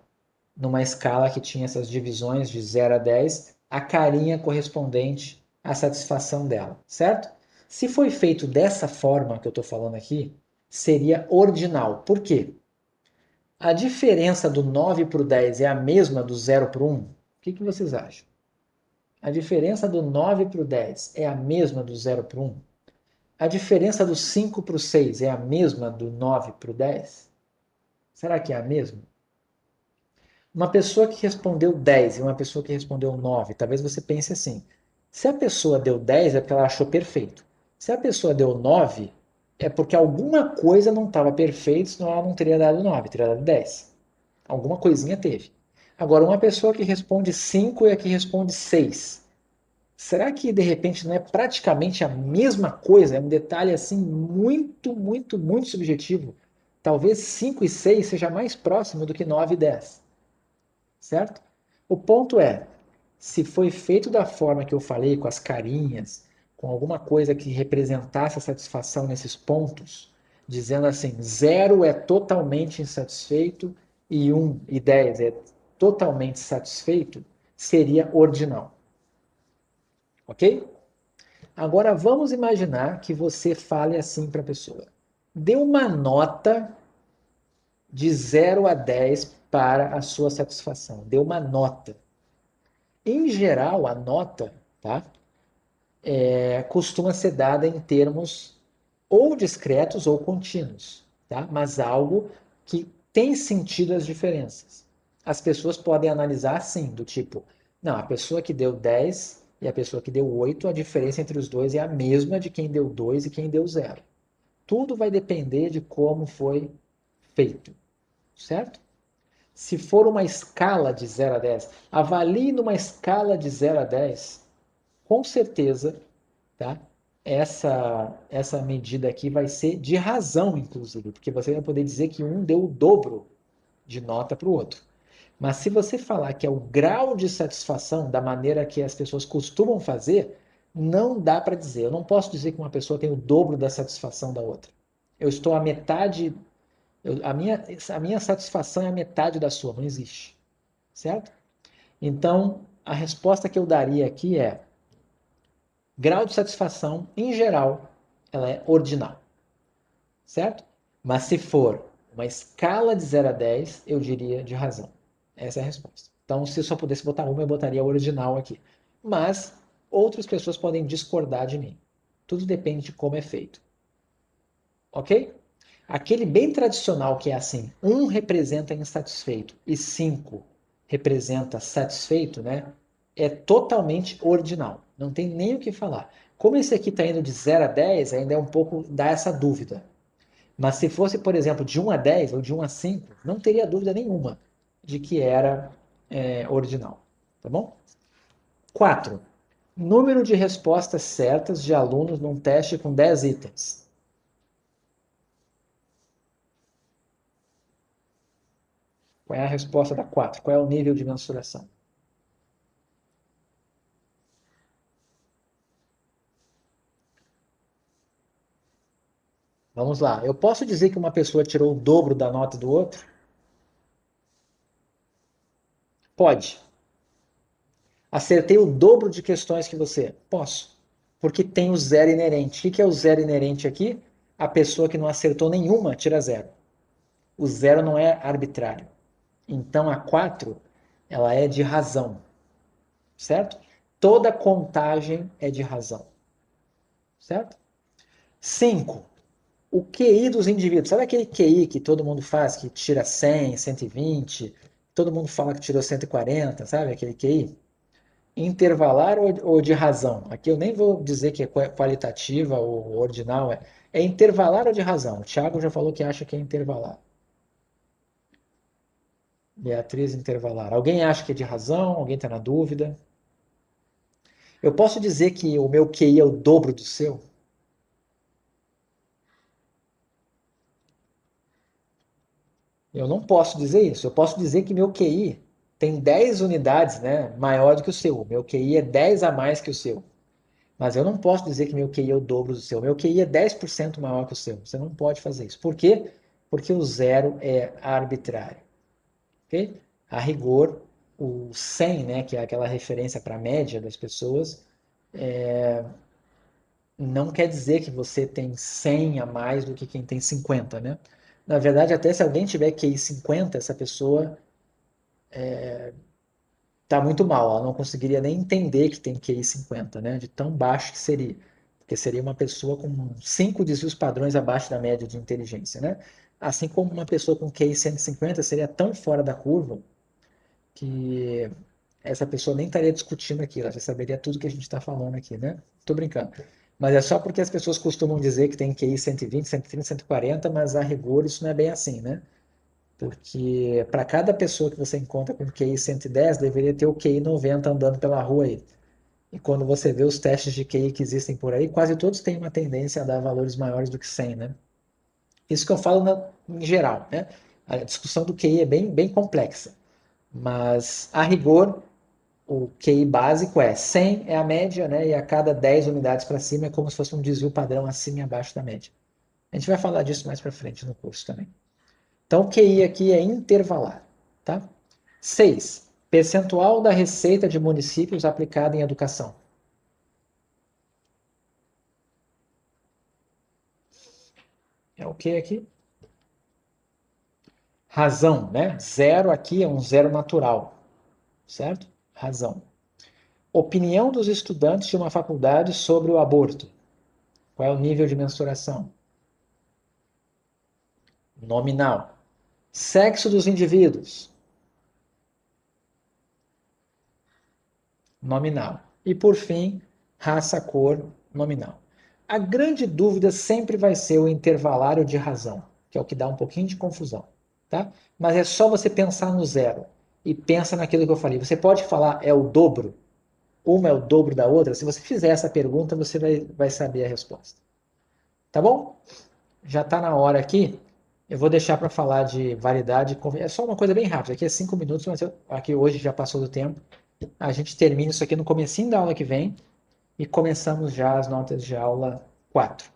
numa escala que tinha essas divisões de 0 a 10, a carinha correspondente à satisfação dela, certo? Se foi feito dessa forma que eu estou falando aqui, seria ordinal. Por quê? A diferença do 9 para o 10 é a mesma do 0 para o 1? O que vocês acham? A diferença do 9 para o 10 é a mesma do 0 para o 1? A diferença do 5 para o 6 é a mesma do 9 para o 10? Será que é a mesma? Uma pessoa que respondeu 10 e uma pessoa que respondeu 9, talvez você pense assim, se a pessoa deu 10 é porque ela achou perfeito. Se a pessoa deu 9, é porque alguma coisa não estava perfeita, senão ela não teria dado 9, teria dado 10. Alguma coisinha teve. Agora, uma pessoa que responde 5 e a que responde 6, será que de repente não é praticamente a mesma coisa? É um detalhe assim muito, muito, muito subjetivo. Talvez 5 e 6 seja mais próximo do que 9 e 10. Certo? O ponto é, se foi feito da forma que eu falei, com as carinhas, com alguma coisa que representasse a satisfação nesses pontos, dizendo assim, 0 é totalmente insatisfeito e 1 e 10 é totalmente satisfeito, seria ordinal. Ok? Agora vamos imaginar que você fale assim para a pessoa. Dê uma nota de 0 a 10 para a sua satisfação. Dê uma nota. Em geral, a nota, tá, costuma ser dada em termos ou discretos ou contínuos, tá? Mas algo que tem sentido as diferenças. As pessoas podem analisar assim, do tipo, não, a pessoa que deu 10 e a pessoa que deu 8, a diferença entre os dois é a mesma de quem deu 2 e quem deu 0. Tudo vai depender de como foi feito, certo? Se for uma escala de 0 a 10, avalie numa escala de 0 a 10, com certeza, tá? Essa medida aqui vai ser de razão, inclusive, porque você vai poder dizer que um deu o dobro de nota para o outro. Mas se você falar que é o grau de satisfação da maneira que as pessoas costumam fazer, não dá para dizer. Eu não posso dizer que uma pessoa tem o dobro da satisfação da outra. Eu estou à metade, a minha satisfação é a metade da sua, não existe. Certo? Então, a resposta que eu daria aqui é grau de satisfação, em geral, ela é ordinal. Certo? Mas se for uma escala de 0 a 10, eu diria de razão. Essa é a resposta. Então, se eu só pudesse botar uma, eu botaria original aqui. Mas outras pessoas podem discordar de mim. Tudo depende de como é feito. Ok? Aquele bem tradicional que é assim, 1 representa insatisfeito e 5 representa satisfeito, né? É totalmente ordinal. Não tem nem o que falar. Como esse aqui está indo de 0 a 10, ainda é um pouco, dá essa dúvida. Mas se fosse, por exemplo, de 1 a 10 ou de 1 a 5, não teria dúvida nenhuma de que era ordinal. Tá bom? 4. Número de respostas certas de alunos num teste com 10 itens. Qual é a resposta da 4? Qual é o nível de mensuração? Vamos lá. Eu posso dizer que uma pessoa tirou o dobro da nota do outro? Pode. Acertei o dobro de questões que você? Posso. Porque tem o zero inerente. O que é o zero inerente aqui? A pessoa que não acertou nenhuma tira zero. O zero não é arbitrário. Então a 4, ela é de razão. Certo? Toda contagem é de razão. Certo? 5. O QI dos indivíduos. Sabe aquele QI que todo mundo faz, que tira 100, 120, todo mundo fala que tirou 140, sabe aquele QI? Intervalar ou de razão? Aqui eu nem vou dizer que é qualitativa ou ordinal, é intervalar ou de razão? O Thiago já falou que acha que é intervalar. Beatriz, intervalar. Alguém acha que é de razão? Alguém está na dúvida? Eu posso dizer que o meu QI é o dobro do seu? Eu não posso dizer isso. Eu posso dizer que meu QI tem 10 unidades, né, maior do que o seu. Meu QI é 10 a mais que o seu. Mas eu não posso dizer que meu QI é o dobro do seu. Meu QI é 10% maior que o seu. Você não pode fazer isso. Por quê? Porque o zero é arbitrário. Okay? A rigor, o 100, né, que é aquela referência para a média das pessoas, não quer dizer que você tem 100 a mais do que quem tem 50, né? Na verdade, até se alguém tiver QI 50, essa pessoa está muito mal. Ela não conseguiria nem entender que tem QI 50, né? De tão baixo que seria. Porque seria uma pessoa com 5 desvios padrões abaixo da média de inteligência, né? Assim como uma pessoa com QI 150 seria tão fora da curva que essa pessoa nem estaria discutindo aqui, ela já saberia tudo que a gente está falando aqui, né? Tô brincando. Mas é só porque as pessoas costumam dizer que tem QI 120, 130, 140, mas a rigor isso não é bem assim, né? Porque para cada pessoa que você encontra com QI 110, deveria ter o QI 90 andando pela rua aí. E quando você vê os testes de QI que existem por aí, quase todos têm uma tendência a dar valores maiores do que 100, né? Isso que eu falo em geral, né? A discussão do QI é bem complexa. Mas, a rigor, o QI básico é 100 é a média, né? E a cada 10 unidades para cima é como se fosse um desvio padrão acima e abaixo da média. A gente vai falar disso mais para frente no curso também. Então, o QI aqui é intervalar. Tá? 6. Percentual da receita de municípios aplicada em educação. É o que aqui? Razão, né? Zero aqui é um zero natural. Certo? Razão. Opinião dos estudantes de uma faculdade sobre o aborto. Qual é o nível de mensuração? Nominal. Sexo dos indivíduos. Nominal. E, por fim, raça, cor, nominal. A grande dúvida sempre vai ser o intervalário de razão, que é o que dá um pouquinho de confusão. Tá? Mas é só você pensar no zero e pensa naquilo que eu falei. Você pode falar é o dobro, uma é o dobro da outra. Se você fizer essa pergunta, você vai saber a resposta. Tá bom? Já está na hora aqui. Eu vou deixar para falar de variedade. É só uma coisa bem rápida. Aqui é 5 minutos, mas aqui hoje já passou do tempo. A gente termina isso aqui no comecinho da aula que vem e começamos já as notas de aula 4.